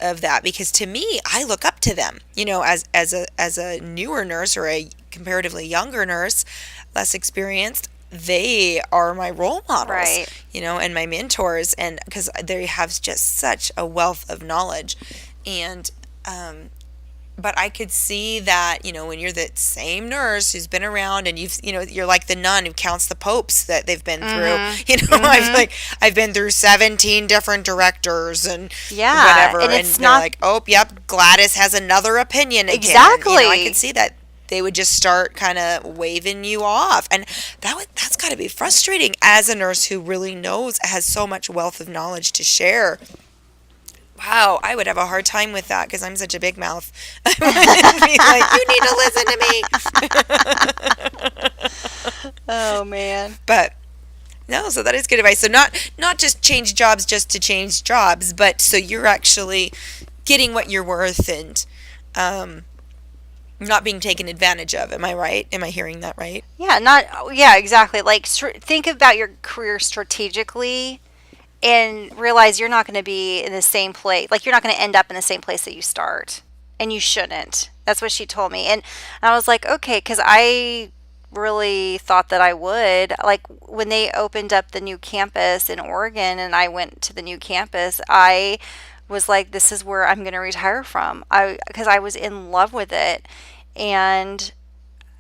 of that because to me, I look up to them, as a newer nurse or a comparatively younger nurse, less experienced. They are my role models, Right. And my mentors, and because they have just such a wealth of knowledge. And but I could see that, when you're the same nurse who's been around and you're like the nun who counts the popes that they've been through. I've been through 17 different directors and whatever. And And it's they're not like, oh, yep, Gladys has another opinion again. Exactly. I could see that they would just start kind of waving you off. And that's got to be frustrating as a nurse who really has so much wealth of knowledge to share. Wow, I would have a hard time with that because I'm such a big mouth. I would be like, you need to listen to me. Oh, man. But no, so that is good advice. So not just change jobs just to change jobs, but so you're actually getting what you're worth and not being taken advantage of. Am I right? Am I hearing that right? Yeah, exactly. Like, think about your career strategically and realize you're not going to be in the same place. Like, you're not going to end up in the same place that you start. And you shouldn't. That's what she told me. And I was like, okay, because I really thought that I would. Like, when they opened up the new campus in Oregon and I went to the new campus, I was like, this is where I'm going to retire from. Because I was in love with it. And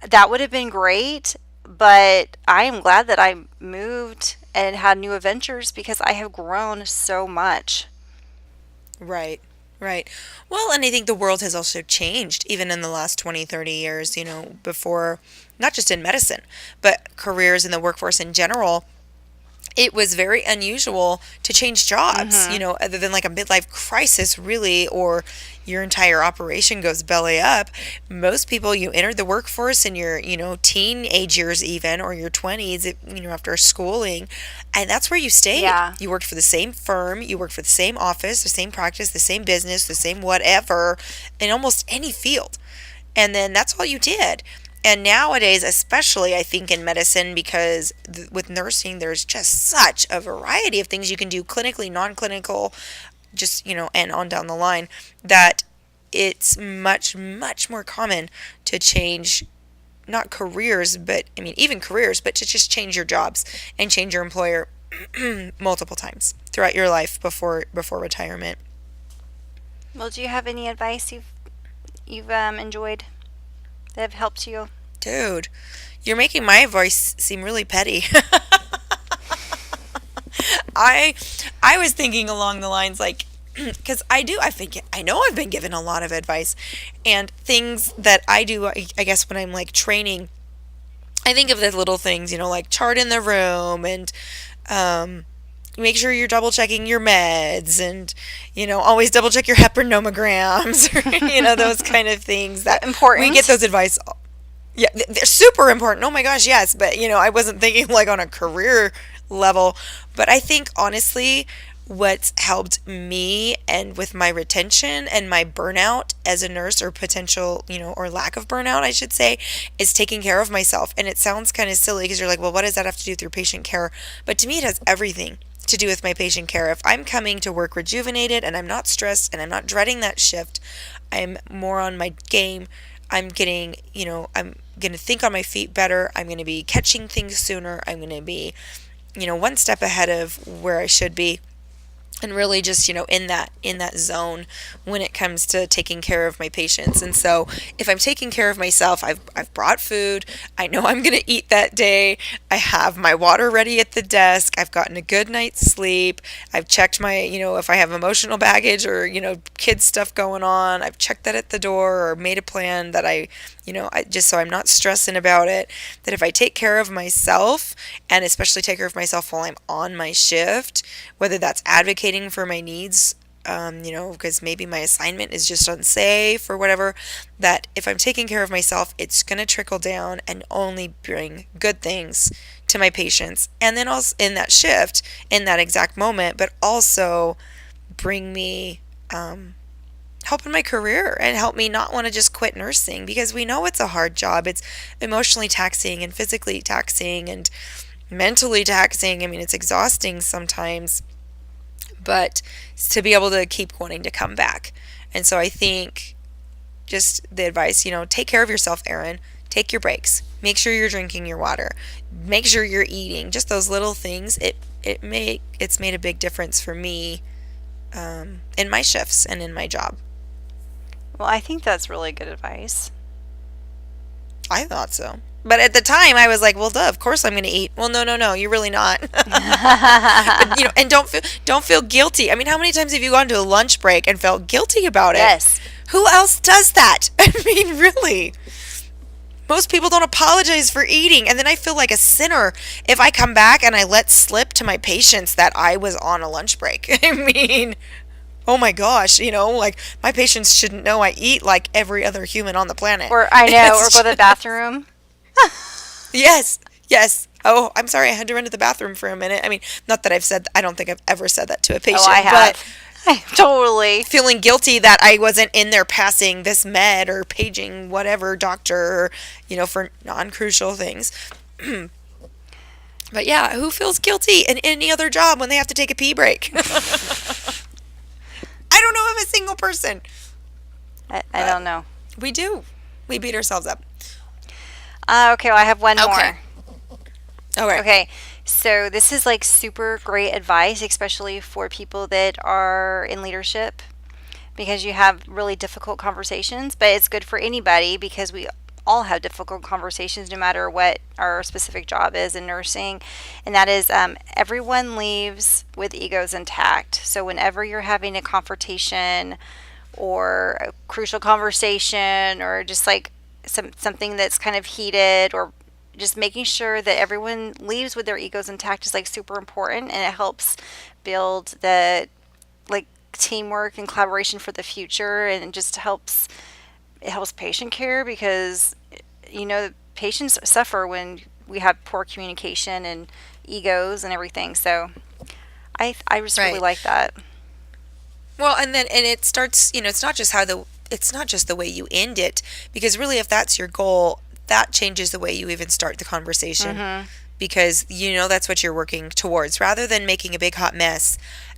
that would have been great. But I am glad that I moved and had new adventures because I have grown so much. Right. Right. Well, and I think the world has also changed even in the last 20, 30 years, before, not just in medicine, but careers in the workforce in general. It was very unusual to change jobs, other than like a midlife crisis, really, or your entire operation goes belly up. Most people, you entered the workforce in your, teenage years, even, or your 20s, after schooling, and that's where you stayed. Yeah. You worked for the same firm, you worked for the same office, the same practice, the same business, the same whatever, in almost any field. And then that's all you did. And nowadays, especially I think in medicine, because with nursing, there's just such a variety of things you can do clinically, non-clinical, just, and on down the line, that it's much, much more common to change, not careers, but, I mean, even careers, but to just change your jobs and change your employer multiple times throughout your life before retirement. Well, do you have any advice you've enjoyed that have helped you? Dude, you're making my voice seem really petty. I was thinking along the lines like, because I know I've been given a lot of advice, and things that I do, I guess when I'm like training, I think of the little things, like chart in the room, and make sure you're double checking your meds, and always double check your heparin nomograms, or those kind of things that Important. we get those advice. Yeah, they're super important. Oh my gosh, yes. But, I wasn't thinking like on a career level. But I think honestly, what's helped me and with my retention and my burnout as a nurse, or potential, or lack of burnout, I should say, is taking care of myself. And it sounds kind of silly because you're like, well, what does that have to do with your patient care? But to me, it has everything to do with my patient care. If I'm coming to work rejuvenated and I'm not stressed and I'm not dreading that shift, I'm more on my game. I'm getting, I'm going to think on my feet better. I'm going to be catching things sooner. I'm going to be, one step ahead of where I should be. And really just, in that zone when it comes to taking care of my patients. And so if I'm taking care of myself, I've brought food. I know I'm going to eat that day. I have my water ready at the desk. I've gotten a good night's sleep. I've checked my, if I have emotional baggage or, kids stuff going on, I've checked that at the door, or made a plan that I just so I'm not stressing about it, that if I take care of myself, and especially take care of myself while I'm on my shift, whether that's advocating for my needs, because maybe my assignment is just unsafe or whatever, that if I'm taking care of myself, it's going to trickle down and only bring good things to my patients. And then also in that shift, in that exact moment, but also bring me, help in my career and help me not want to just quit nursing, because we know it's a hard job. It's emotionally taxing and physically taxing and mentally taxing. I mean, it's exhausting sometimes, but to be able to keep wanting to come back. And so I think just the advice, take care of yourself, Erin. Take your breaks. Make sure you're drinking your water. Make sure you're eating. Just those little things. It's made a big difference for me in my shifts and in my job. Well, I think that's really good advice. I thought so. But at the time, I was like, well, duh, of course I'm going to eat. Well, no, you're really not. But, and don't feel guilty. I mean, how many times have you gone to a lunch break and felt guilty about it? Yes. Who else does that? I mean, really. Most people don't apologize for eating. And then I feel like a sinner if I come back and I let slip to my patients that I was on a lunch break. I mean, oh my gosh, like my patients shouldn't know I eat like every other human on the planet. Or I know, or go to the bathroom. Yes. Oh, I'm sorry, I had to run to the bathroom for a minute. I mean, not that I don't think I've ever said that to a patient. Oh, I have. Totally. Feeling guilty that I wasn't in there passing this med or paging whatever doctor, for non-crucial things. But yeah, who feels guilty in any other job when they have to take a pee break? I don't know of a single person. I don't know. We do. We beat ourselves up. Okay, well, I have one more. All right. Okay, so this is like super great advice, especially for people that are in leadership, because you have really difficult conversations, but it's good for anybody because we all have difficult conversations no matter what our specific job is in nursing. And that is everyone leaves with egos intact. So whenever you're having a confrontation or a crucial conversation, or just like something that's kind of heated, or just making sure that everyone leaves with their egos intact is like super important, and it helps build the like teamwork and collaboration for the future, and it helps patient care because patients suffer when we have poor communication and egos and everything. So I just really Right. like that. Well, and it starts, it's not just the way you end it, because really if that's your goal, that changes the way you even start the conversation, because that's what you're working towards, rather than making a big hot mess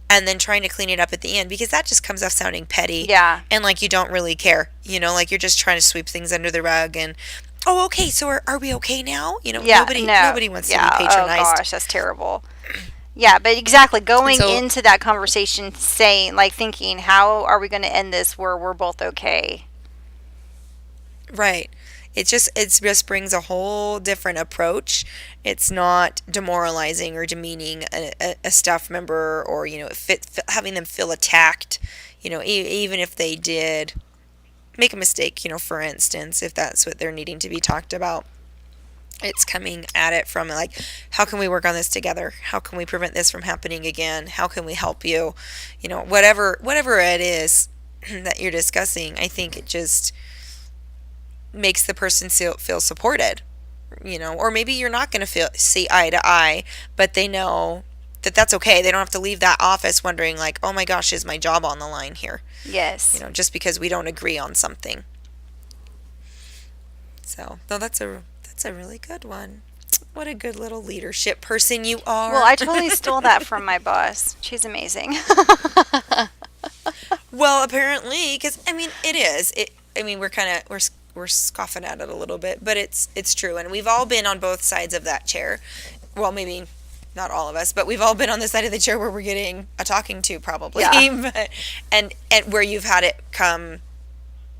and then trying to clean it up at the end, because that just comes off sounding petty. Yeah. And like you don't really care, like you're just trying to sweep things under the rug and, oh, okay, so are we okay now? Yeah, Nobody wants to be Oh patronized. gosh, that's terrible. Yeah, but exactly, going so- into that conversation saying, like, thinking, how are we going to end this where we're both okay? Right. It just brings a whole different approach. It's not demoralizing or demeaning a staff member, or having them feel attacked. Even if they did make a mistake. For instance, if that's what they're needing to be talked about, it's coming at it from like, how can we work on this together? How can we prevent this from happening again? How can we help you? Whatever it is that you're discussing, I think it just makes the person feel supported, or maybe you're not going to see eye to eye, but they know that that's okay. They don't have to leave that office wondering like, oh my gosh, is my job on the line here? Yes. Just because we don't agree on something. So, no, that's a really good one. What a good little leadership person you are. Well, I totally stole that from my boss. She's amazing. Well, apparently, because it is. We're scoffing at it a little bit, but it's true, and we've all been on both sides of that chair. Well, maybe not all of us, but we've all been on the side of the chair where we're getting a talking to, probably. Yeah. But, and where you've had it come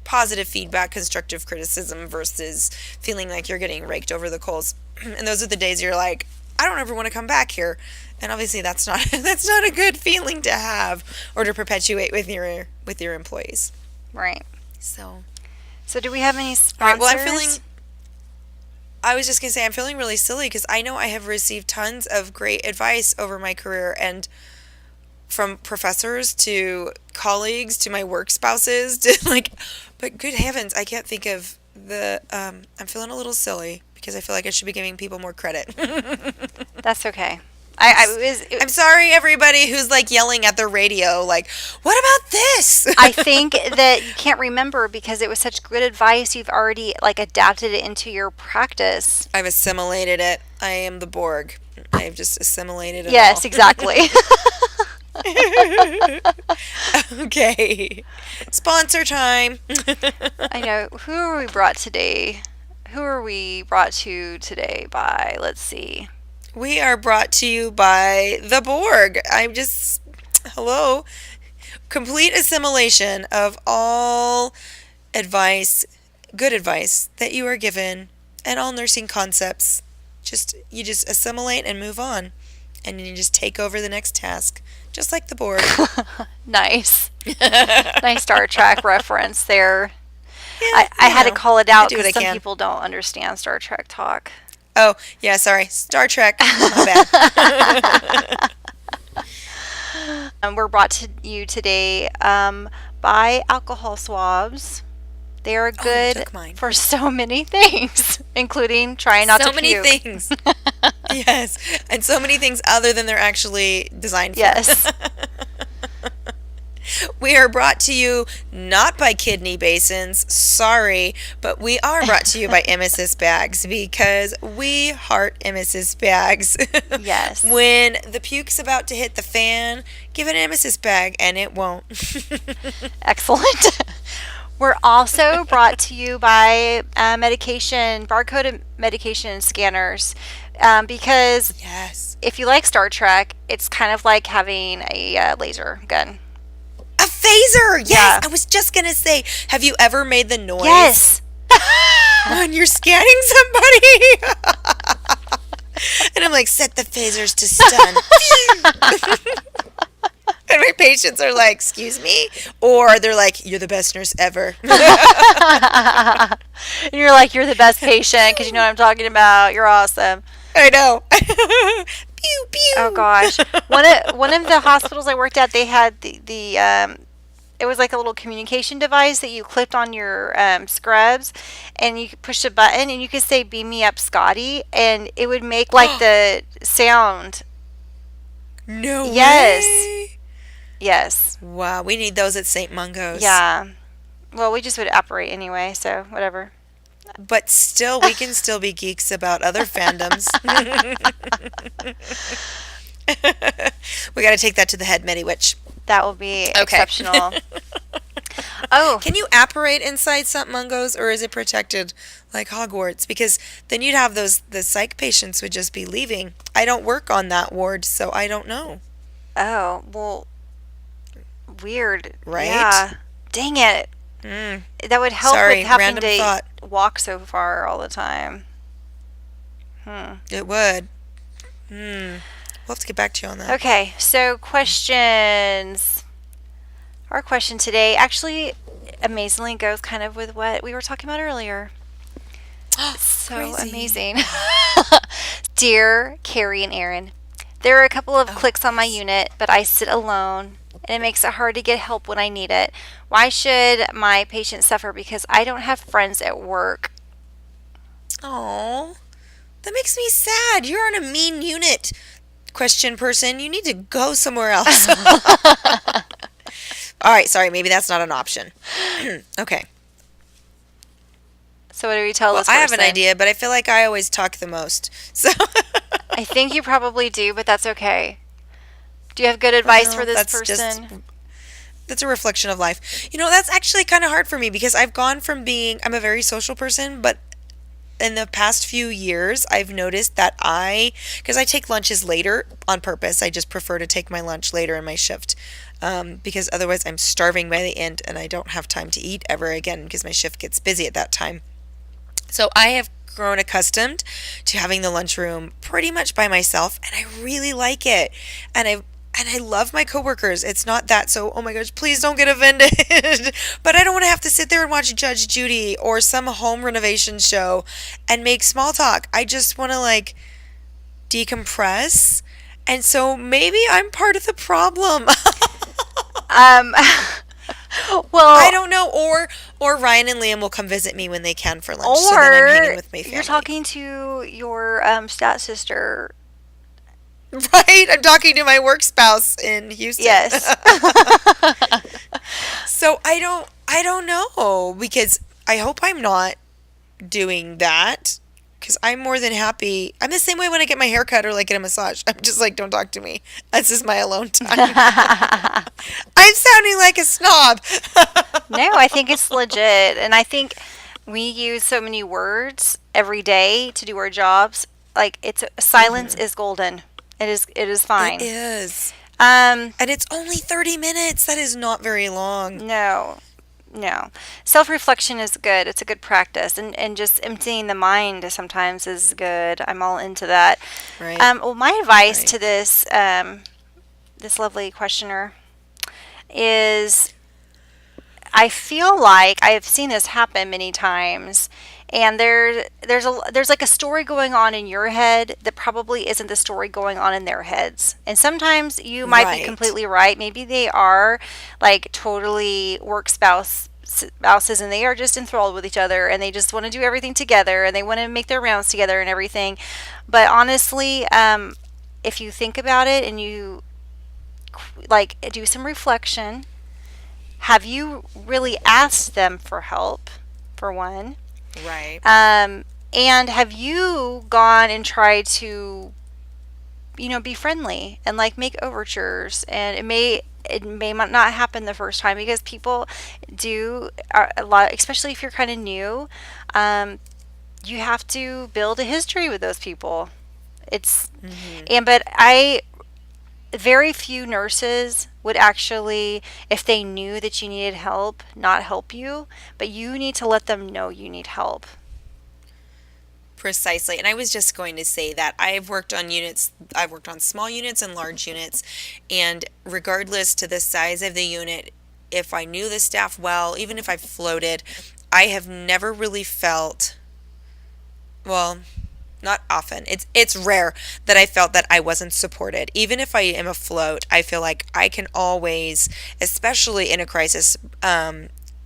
positive feedback, constructive criticism, versus feeling like you're getting raked over the coals. And those are the days you're like, I don't ever want to come back here. And obviously that's not a good feeling to have or to perpetuate with your employees. Right. So do we have any sponsors? all right, well, I was just going to say, I'm feeling really silly because I know I have received tons of great advice over my career, and from professors to colleagues to my work spouses to but good heavens, I can't think of I'm feeling a little silly because I feel like I should be giving people more credit. That's okay. I'm sorry, everybody who's yelling at the radio, what about this? I think that you can't remember because it was such good advice. You've already adapted it into your practice. I've assimilated it. I am the Borg. I've just assimilated it. Yes, all. exactly. Okay. Sponsor time. I know. Who are we brought today? Who are we brought to today by? Let's see. We are brought to you by the Borg. Hello. Complete assimilation of all advice, good advice that you are given, and all nursing concepts. You just assimilate and move on. And you just take over the next task, just like the Borg. Nice. Nice Star Trek reference there. Yeah, I had to call it out do what because I some can. people don't understand Star Trek talk. Oh, yeah, sorry. Star Trek. My bad. We're brought to you today by alcohol swabs. They are you good took mine. for so many things, including trying not to So many puke. things. Yes. And so many things other than they're actually designed for. Yes. We are brought to you not by kidney basins, sorry, but we are brought to you by emesis bags because we heart emesis bags. Yes. When the puke's about to hit the fan, give it an emesis bag and it won't. Excellent. We're also brought to you by barcode medication scanners, because Yes. if you like Star Trek, it's kind of like having a laser gun. A phaser! Yes! Yeah. I was just going to say, have you ever made the noise Yes. when you're scanning somebody? And I'm like, set the phasers to stun. And my patients are like, excuse me? Or they're like, you're the best nurse ever. And you're like, you're the best patient because you know what I'm talking about. You're awesome. I know. Pew, Oh pew. gosh, one of the hospitals I worked at, they had the it was like a little communication device that you clipped on your scrubs, and you could push a button and you could say "Beam me up, Scotty," and it would make like the sound. No Yes, way. yes, Wow, we need those at St. Mungo's. yeah. Well, we just would operate anyway, so whatever. But still, we can still be geeks about other fandoms. We got to take that to the head, Medi Witch. That will be Okay. exceptional. Oh, Can you apparate inside St. Mungo's, or is it protected like Hogwarts? Because then you'd have the psych patients would just be leaving. I don't work on that ward, so I don't know. oh, well, weird. Right? Yeah. Dang it. Mm, That would help sorry, with having random to thought. walk so far all the time. It would. We'll have to get back to you on that. Okay, so questions. Our question today actually amazingly goes kind of with what we were talking about earlier. So Crazy. amazing. Dear Carrie and Aaron, there are a couple of clicks on my unit, but I sit alone and it makes it hard to get help when I need it. Why should my patients suffer because I don't have friends at work? Oh, that makes me sad. You're on a mean unit, question person. You need to go somewhere else. All right, sorry, maybe that's not an option. Okay. So what do we tell Well, this I person? have an idea, but I feel like I always talk the most. So I think you probably do, but that's okay. Do you have good advice Well, for this that's person? that's a reflection of life. That's actually kind of hard for me because I've gone from I'm a very social person, but in the past few years, I've noticed that because I take lunches later on purpose, I just prefer to take my lunch later in my shift, because otherwise I'm starving by the end and I don't have time to eat ever again because my shift gets busy at that time. So I have grown accustomed to having the lunchroom pretty much by myself, and I really like it. And I love my coworkers. It's not that, so oh my gosh, please don't get offended. But I don't want to have to sit there and watch Judge Judy or some home renovation show and make small talk. I just want to decompress. And so maybe I'm part of the problem. Um, well, I don't know. Or Ryan and Liam will come visit me when they can for lunch. So then I'm hanging or with my family. you're talking to your stat sister. Right? I'm talking to my work spouse in Houston. Yes. So I don't know, because I hope I'm not doing that, because I'm more than happy. I'm the same way when I get my hair cut or get a massage. I'm just like, don't talk to me. This is my alone time. I'm sounding like a snob. No, I think it's legit, and I think we use so many words every day to do our jobs. Like silence is golden. It is fine. It is. Um, And it's only 30 minutes. That is not very long. no. No. Self-reflection is good. It's a good practice. And just emptying the mind sometimes is good. I'm all into that. Right. Well, my advice Right. to this lovely questioner is, I feel like I've seen this happen many times, and there's like a story going on in your head that probably isn't the story going on in their heads. And sometimes you might be Right. completely right. Maybe they are like totally spouses, and they are just enthralled with each other, and they just want to do everything together, and they want to make their rounds together and everything. But honestly, if you think about it and you do some reflection, have you really asked them for help, for one? Right. And have you gone and tried to, be friendly and make overtures? And it may not happen the first time, because people do a lot, especially if you're kind of new. You have to build a history with those people. But very few nurses would actually, if they knew that you needed help, not help you, but you need to let them know you need help. Precisely. And I was just going to say that I've worked on small units and large units, and regardless to the size of the unit, if I knew the staff well, even if I floated, I have never really felt, well, not often. It's rare that I felt that I wasn't supported. Even if I am afloat, I feel like I can always, especially in a crisis,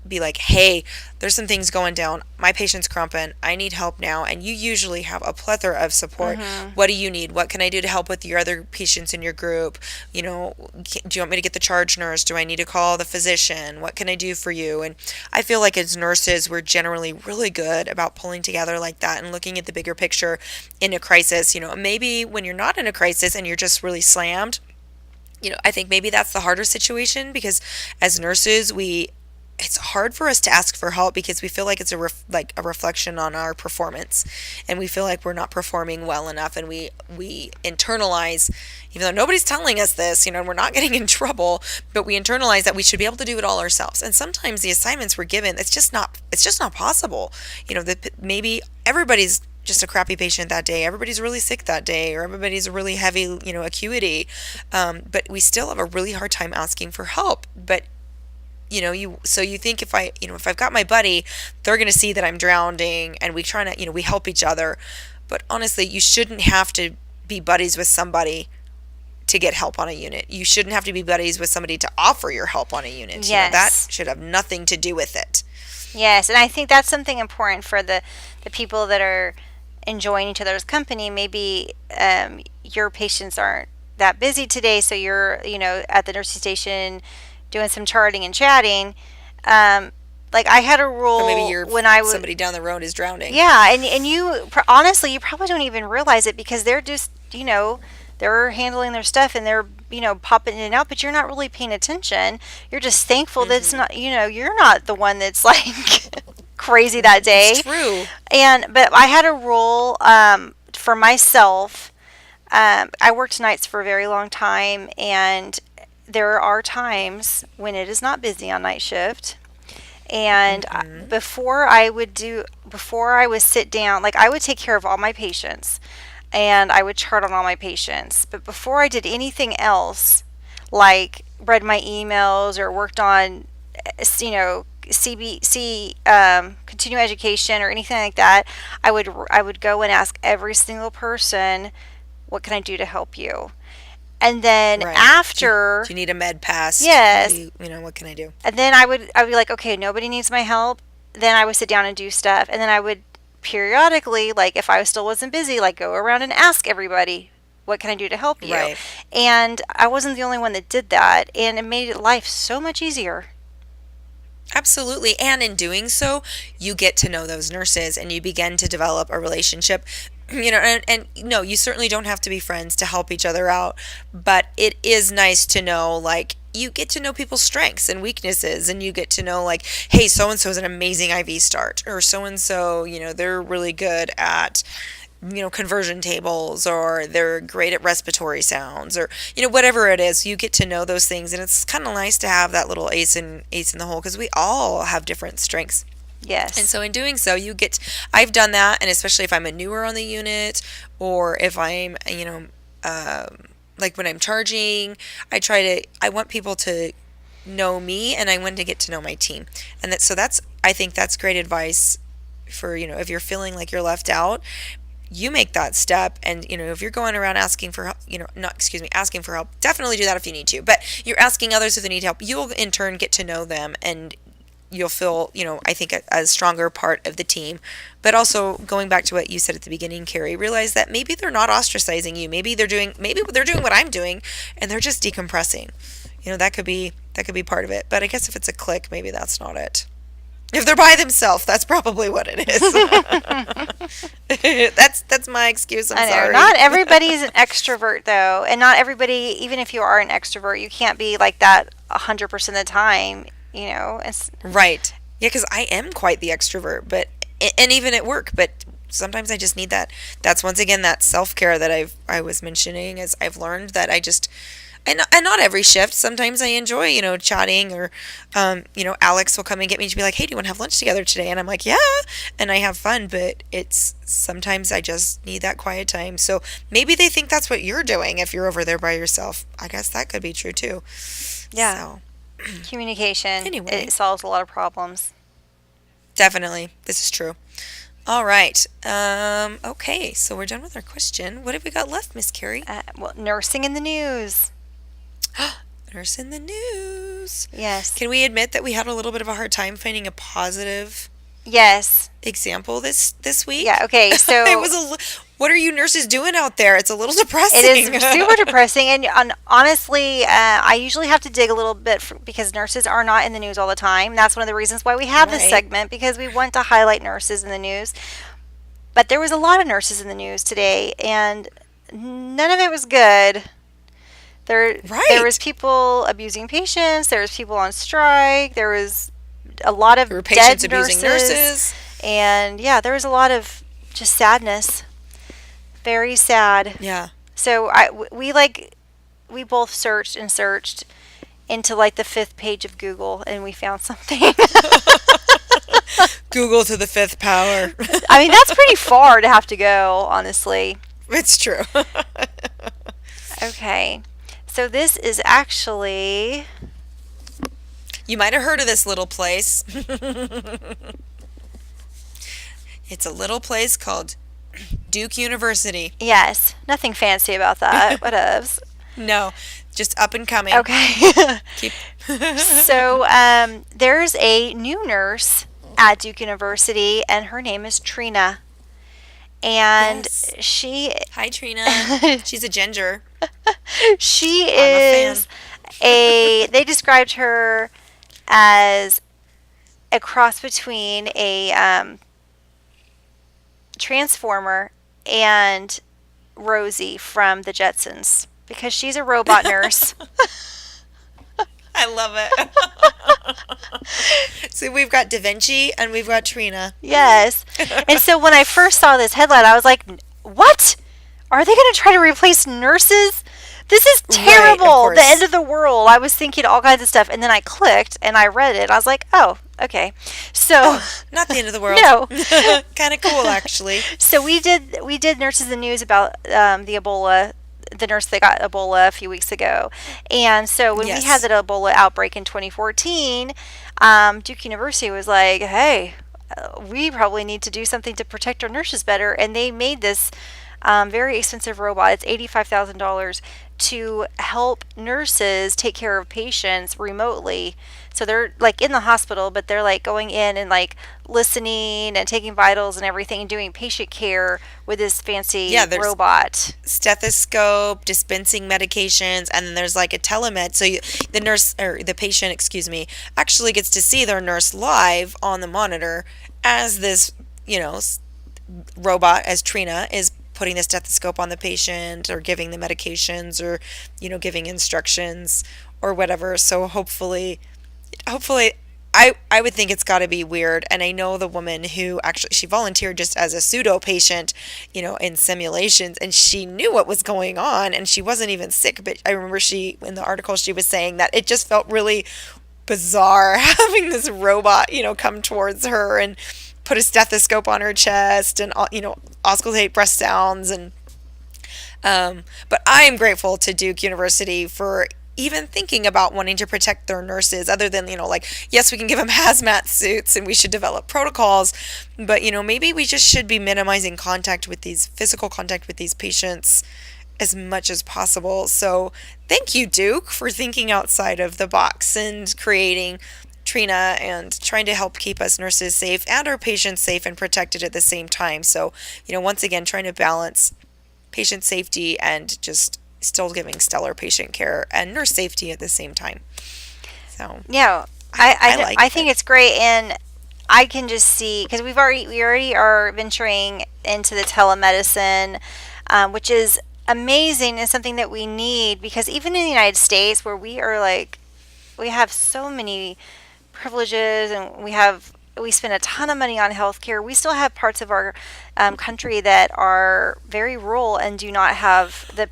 be like, hey, there's some things going down. My patient's crumping. I need help now. And you usually have a plethora of support. What do you need? What can I do to help with your other patients in your group? Do you want me to get the charge nurse? Do I need to call the physician? What can I do for you? And I feel like as nurses, we're generally really good about pulling together like that and looking at the bigger picture in a crisis. Maybe when you're not in a crisis and you're just really slammed, I think maybe that's the harder situation, because as nurses, it's hard for us to ask for help because we feel like it's a reflection on our performance, and we feel like we're not performing well enough, and we internalize, even though nobody's telling us this, we're not getting in trouble, but we internalize that we should be able to do it all ourselves. And sometimes the assignments we're given, it's just not possible. Maybe everybody's just a crappy patient that day, everybody's really sick that day, or everybody's a really heavy acuity, but we still have a really hard time asking for help. But you think if I've got my buddy, they're going to see that I'm drowning, and we try to, we help each other. But honestly, you shouldn't have to be buddies with somebody to get help on a unit. You shouldn't have to be buddies with somebody to offer your help on a unit. Yes. That should have nothing to do with it. Yes, and I think that's something important for the people that are enjoying each other's company. Maybe your patients aren't that busy today, so you're, at the nursing station doing some charting and chatting. Like I had a rule, or maybe when I was somebody down the road is drowning. Yeah, and you honestly, you probably don't even realize it, because they're just, they're handling their stuff, and they're, popping in and out, but you're not really paying attention. You're just thankful that it's not, you're not the one that's like crazy that day. It's true. But I had a rule for myself. I worked nights for a very long time, and there are times when it is not busy on night shift. And before I would sit down, like I would take care of all my patients, and I would chart on all my patients. But before I did anything else, like read my emails or worked on, CBC, continuing education or anything like that, I would go and ask every single person, what can I do to help you? And then after, do you need a med pass? Yes. What can I do? And then I would be like, okay, nobody needs my help. Then I would sit down and do stuff. And then I would periodically, like if I still wasn't busy, like go around and ask everybody, what can I do to help you? Right. And I wasn't the only one that did that. And it made life so much easier. Absolutely. And in doing so, you get to know those nurses, and you begin to develop a relationship. And no, you certainly don't have to be friends to help each other out, but it is nice to know, like, you get to know people's strengths and weaknesses, and you get to know, like, hey, so-and-so is an amazing IV start, or so-and-so, they're really good at, conversion tables, or they're great at respiratory sounds, or, whatever it is. You get to know those things, and it's kind of nice to have that little ace in the hole, because we all have different strengths. Yes. And so in doing so, I've done that, and especially if I'm a newer on the unit, or if I'm, like when I'm charging, I want people to know me, and I want to get to know my team. And I think that's great advice for, if you're feeling like you're left out, you make that step. And, if you're going around asking for help, asking for help, definitely do that if you need to, but you're asking others if they need help, you'll in turn get to know them, and you'll feel, I think a stronger part of the team. But also, going back to what you said at the beginning, Carrie, realize that maybe they're not ostracizing you. Maybe they're doing what I'm doing, and they're just decompressing. That could be part of it. But I guess if it's a clique, maybe that's not it. If they're by themselves, that's probably what it is. That's my excuse. I'm sorry. Not everybody's an extrovert, though, and not everybody, even if you are an extrovert, you can't be like that 100% of the time. Right. Yeah, because I am quite the extrovert, and even at work, but sometimes I just need that. That's once again that self-care that I was mentioning, as I've learned that and not every shift. Sometimes I enjoy, chatting, or, Alex will come and get me to be like, hey, do you want to have lunch together today? And I'm like, yeah, and I have fun, but it's sometimes I just need that quiet time. So maybe they think that's what you're doing if you're over there by yourself. I guess that could be true too. Yeah. So, Communication. Anyway. It solves a lot of problems. definitely, this is true. All right. Okay, so we're done with our question. What have we got left, Miss Carrie? Well, nursing in the news. Nurse in the news. Yes. Can we admit that we had a little bit of a hard time finding a positive Yes. example this week? Yeah. Okay. So It was what are you nurses doing out there? It's a little depressing. it is super depressing, and honestly, I usually have to dig a little bit because nurses are not in the news all the time. That's one of the reasons why we have this Right. segment, because we want to highlight nurses in the news. But there was a lot of nurses in the news today, and none of it was good. There Right. was people abusing patients. There was people on strike. There was a lot of There were patients dead abusing nurses. and yeah, there was a lot of just sadness. Very sad. Yeah. So we both searched and searched into like the 5th page of Google, and we found something. Google to the 5th power. I mean, that's pretty far to have to go, honestly. It's true. Okay. So this is actually You might have heard of this little place. It's a little place called Duke University. yes, nothing fancy about that. Whatevs. No, just up and coming. Okay. Keep So there's a new nurse at Duke University, and her name is Trina. And Yes. she Hi, Trina. She's a ginger. she I'm a is they described her as a cross between a transformer and Rosie from the Jetsons, because she's a robot nurse. I love it. So we've got Da Vinci and we've got Trina. Yes. And so when I first saw this headline, I was like, what? Are they going to try to replace nurses? This is Right, of terrible. course. The end of the world. I was thinking all kinds of stuff, and then I clicked and I read it. I was like, oh, okay. So Not the end of the world. No. Kind of cool, actually. so we did Nurses in the News about the Ebola, the nurse that got Ebola a few weeks ago. And so when Yes. we had that Ebola outbreak in 2014, Duke University was like, hey, we probably need to do something to protect our nurses better. And they made this very expensive robot. It's $85,000 to help nurses take care of patients remotely. So they're like in the hospital, but they're like going in and like listening and taking vitals and everything and doing patient care with this fancy Yeah, there's- robot. Stethoscope, dispensing medications, and then there's like a telemed. So the nurse, or the patient, excuse me, actually gets to see their nurse live on the monitor as this, robot, as Trina, is putting the stethoscope on the patient or giving the medications or, giving instructions or whatever. So hopefully I would think it's got to be weird. And I know the woman who actually, she volunteered just as a pseudo patient, in simulations, and she knew what was going on and she wasn't even sick. But I remember in the article, she was saying that it just felt really bizarre having this robot, come towards her and put a stethoscope on her chest and, auscultate breast sounds. And, but I am grateful to Duke University for even thinking about wanting to protect their nurses, other than, yes, we can give them hazmat suits and we should develop protocols, but, maybe we just should be minimizing physical contact with these patients as much as possible. So thank you, Duke, for thinking outside of the box and creating Trina and trying to help keep us nurses safe and our patients safe and protected at the same time. So, once again, trying to balance patient safety and just still giving stellar patient care and nurse safety at the same time. So Yeah, I think it's great, and I can just see, because we already are venturing into the telemedicine, which is amazing and something that we need, because even in the United States, where we are like, we have so many privileges and we have we spend a ton of money on healthcare. We still have parts of our country that are very rural and do not have the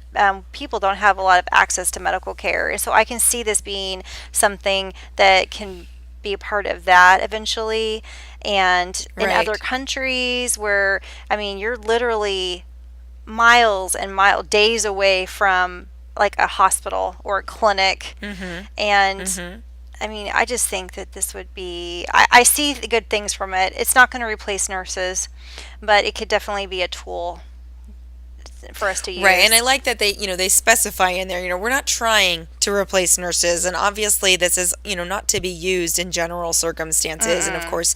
people don't have a lot of access to medical care. And so I can see this being something that can be a part of that eventually. And in other Right. countries where, I mean, you're literally miles and days away from like a hospital or a clinic. And I mean, I just think that this would be, I see the good things from it. It's not going to replace nurses, but it could definitely be a tool for us to Right, and I use. like that they specify in there, we're not trying to replace nurses, and obviously this is, not to be used in general circumstances, and of Mm-mm. course,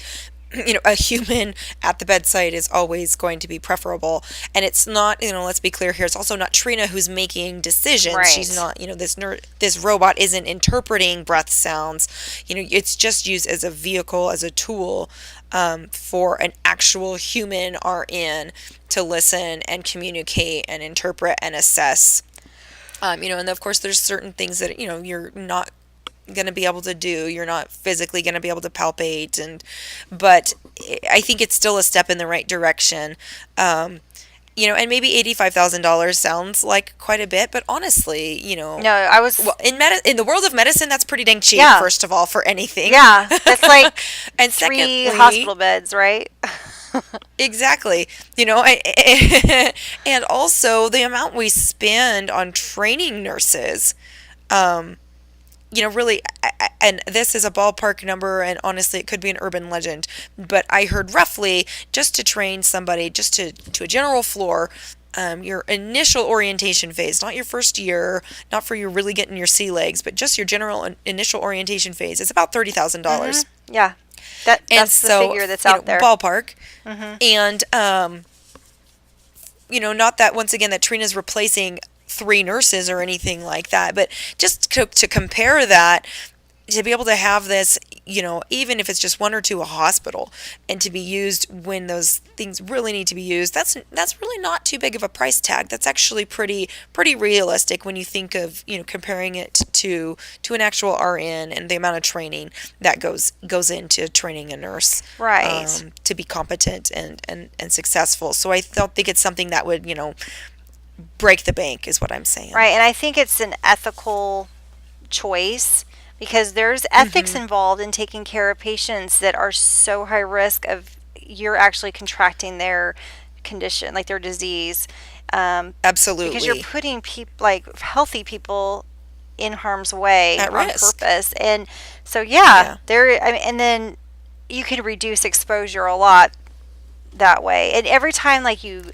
a human at the bedside is always going to be preferable, and it's not, let's be clear here, it's also not Trina who's making decisions. She's Right. not, this robot isn't interpreting breath sounds. It's just used as a vehicle, as a tool, for an actual human RN to listen and communicate and interpret and assess. And of course, there's certain things that, you're not going to be able to do. You're not physically going to be able to palpate, but I think it's still a step in the right direction. And maybe $85,000 sounds like quite a bit, but honestly, No, I was, well, in the world of medicine, that's pretty dang cheap. yeah, First of all, for anything, yeah, that's like and three secondly, hospital beds, right? exactly. And also the amount we spend on training nurses, really, and this is a ballpark number, and honestly, it could be an urban legend, but I heard roughly just to train somebody, just to a general floor, your initial orientation phase, not your first year, not for you really getting your sea legs, but just your general initial orientation phase, is about $30,000. Yeah, And that's the so, figure that's out there. ballpark. And, not that once again that Trina's replacing three nurses or anything like that, but just to compare that, to be able to have this, even if it's just one or two a hospital, and to be used when those things really need to be used, that's really not too big of a price tag. That's actually pretty realistic when you think of, comparing it to an actual RN and the amount of training that goes into training a nurse, Right. to be competent and successful. So I don't think it's something that would, break the bank, is what I'm saying. Right, and I think it's an ethical choice because there's ethics involved in taking care of patients that are so high risk of you're actually contracting their condition, like their disease, because you're Absolutely. putting people, like healthy people, in harm's way At on risk. purpose. And so, yeah, Yeah. I mean, and then you can reduce exposure a lot that way. And every time, like you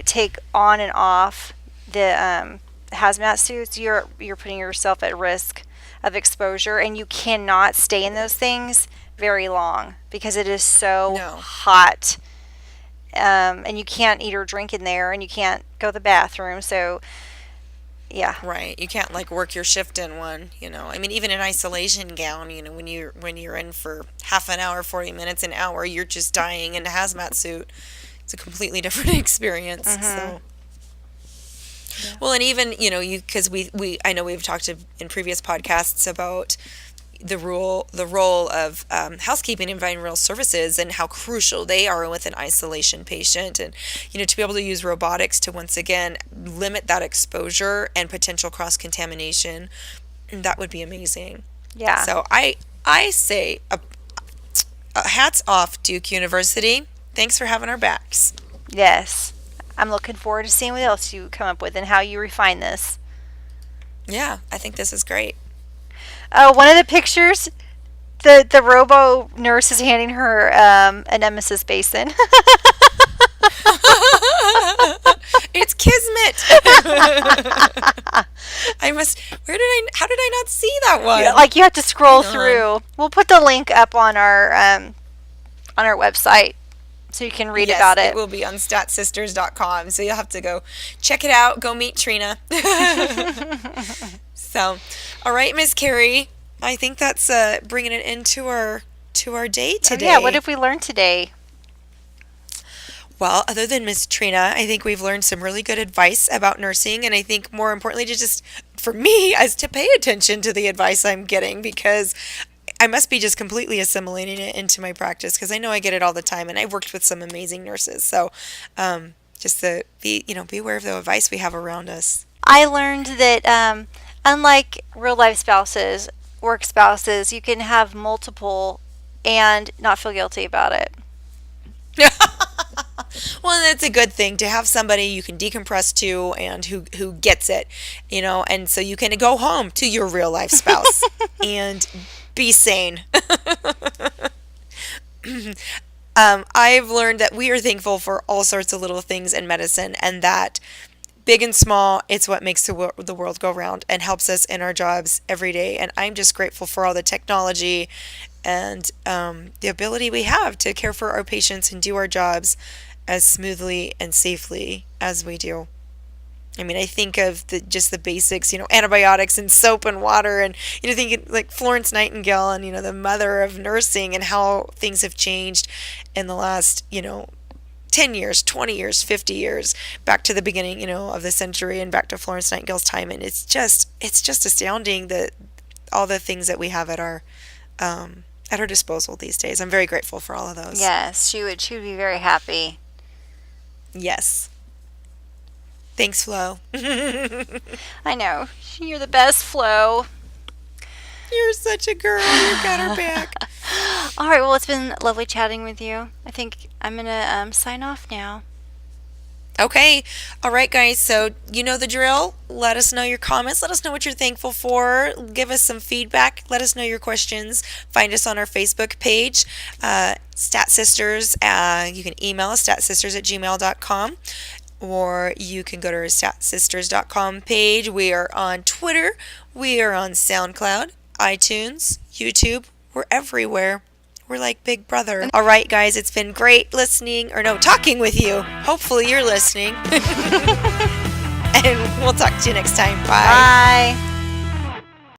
take on and off the hazmat suits, you're putting yourself at risk of exposure, and you cannot stay in those things very long because it is so No. hot, and you can't eat or drink in there, and you can't go to the bathroom. So yeah, Right. You can't like work your shift in one, I mean, even an isolation gown, when you're in for half an hour, 40 minutes, an hour, you're just dying in a hazmat suit. It's a completely different experience. So, well, and even, because I know we've talked in previous podcasts about the role of housekeeping and environmental services and how crucial they are with an isolation patient, and to be able to use robotics to once again limit that exposure and potential cross contamination, that would be amazing. yeah, So I say hats off, Duke University. Thanks for having our backs. yes. I'm looking forward to seeing what else you come up with and how you refine this. Yeah, I think this is great. Oh, one of the pictures, the robo nurse is handing her a Nemesis basin. It's Kismet. How did I not see that one? Yeah, like you have to scroll Hang on. through. We'll put the link up on our website so you can read Yes, about it. will be on statsisters.com. So you'll have to go check it out. Go meet Trina. So, all right, Miss Carrie. I think that's bringing it into our day Oh, today. yeah, what have we learned today? Well, other than Miss Trina, I think we've learned some really good advice about nursing, and I think more importantly, to just for me, as to pay attention to the advice I'm getting, because I must be just completely assimilating it into my practice because I know I get it all the time, and I've worked with some amazing nurses. So, just to be aware of the advice we have around us. I learned that unlike real life spouses, work spouses, you can have multiple and not feel guilty about it. Well, that's a good thing to have somebody you can decompress to and who gets it, and so you can go home to your real life spouse and be sane. I've learned that we are thankful for all sorts of little things in medicine, and that big and small, it's what makes the world go round and helps us in our jobs every day. And I'm just grateful for all the technology and the ability we have to care for our patients and do our jobs as smoothly and safely as we do. I mean, I think of just the basics, antibiotics and soap and water, and thinking like Florence Nightingale and the mother of nursing, and how things have changed in the last 10 years, 20 years, 50 years, back to the beginning of the century and back to Florence Nightingale's time. And it's just astounding that all the things that we have at our disposal these days. I'm very grateful for all of those. Yes, she would be very happy. Yes. Thanks, Flo. I know. You're the best, Flo. You're such a girl. You got her back. All right, well, it's been lovely chatting with you. I think I'm going to sign off now. Okay. All right, guys. So you know the drill. Let us know your comments. Let us know what you're thankful for. Give us some feedback. Let us know your questions. Find us on our Facebook page, Stat Sisters. You can email us, statsisters@gmail.com. Or you can go to our statsisters.com page. We are on Twitter. We are on SoundCloud, iTunes, YouTube. We're everywhere. We're like Big Brother. All right, guys, it's been great talking with you. Hopefully you're listening. And we'll talk to you next time. Bye. Bye.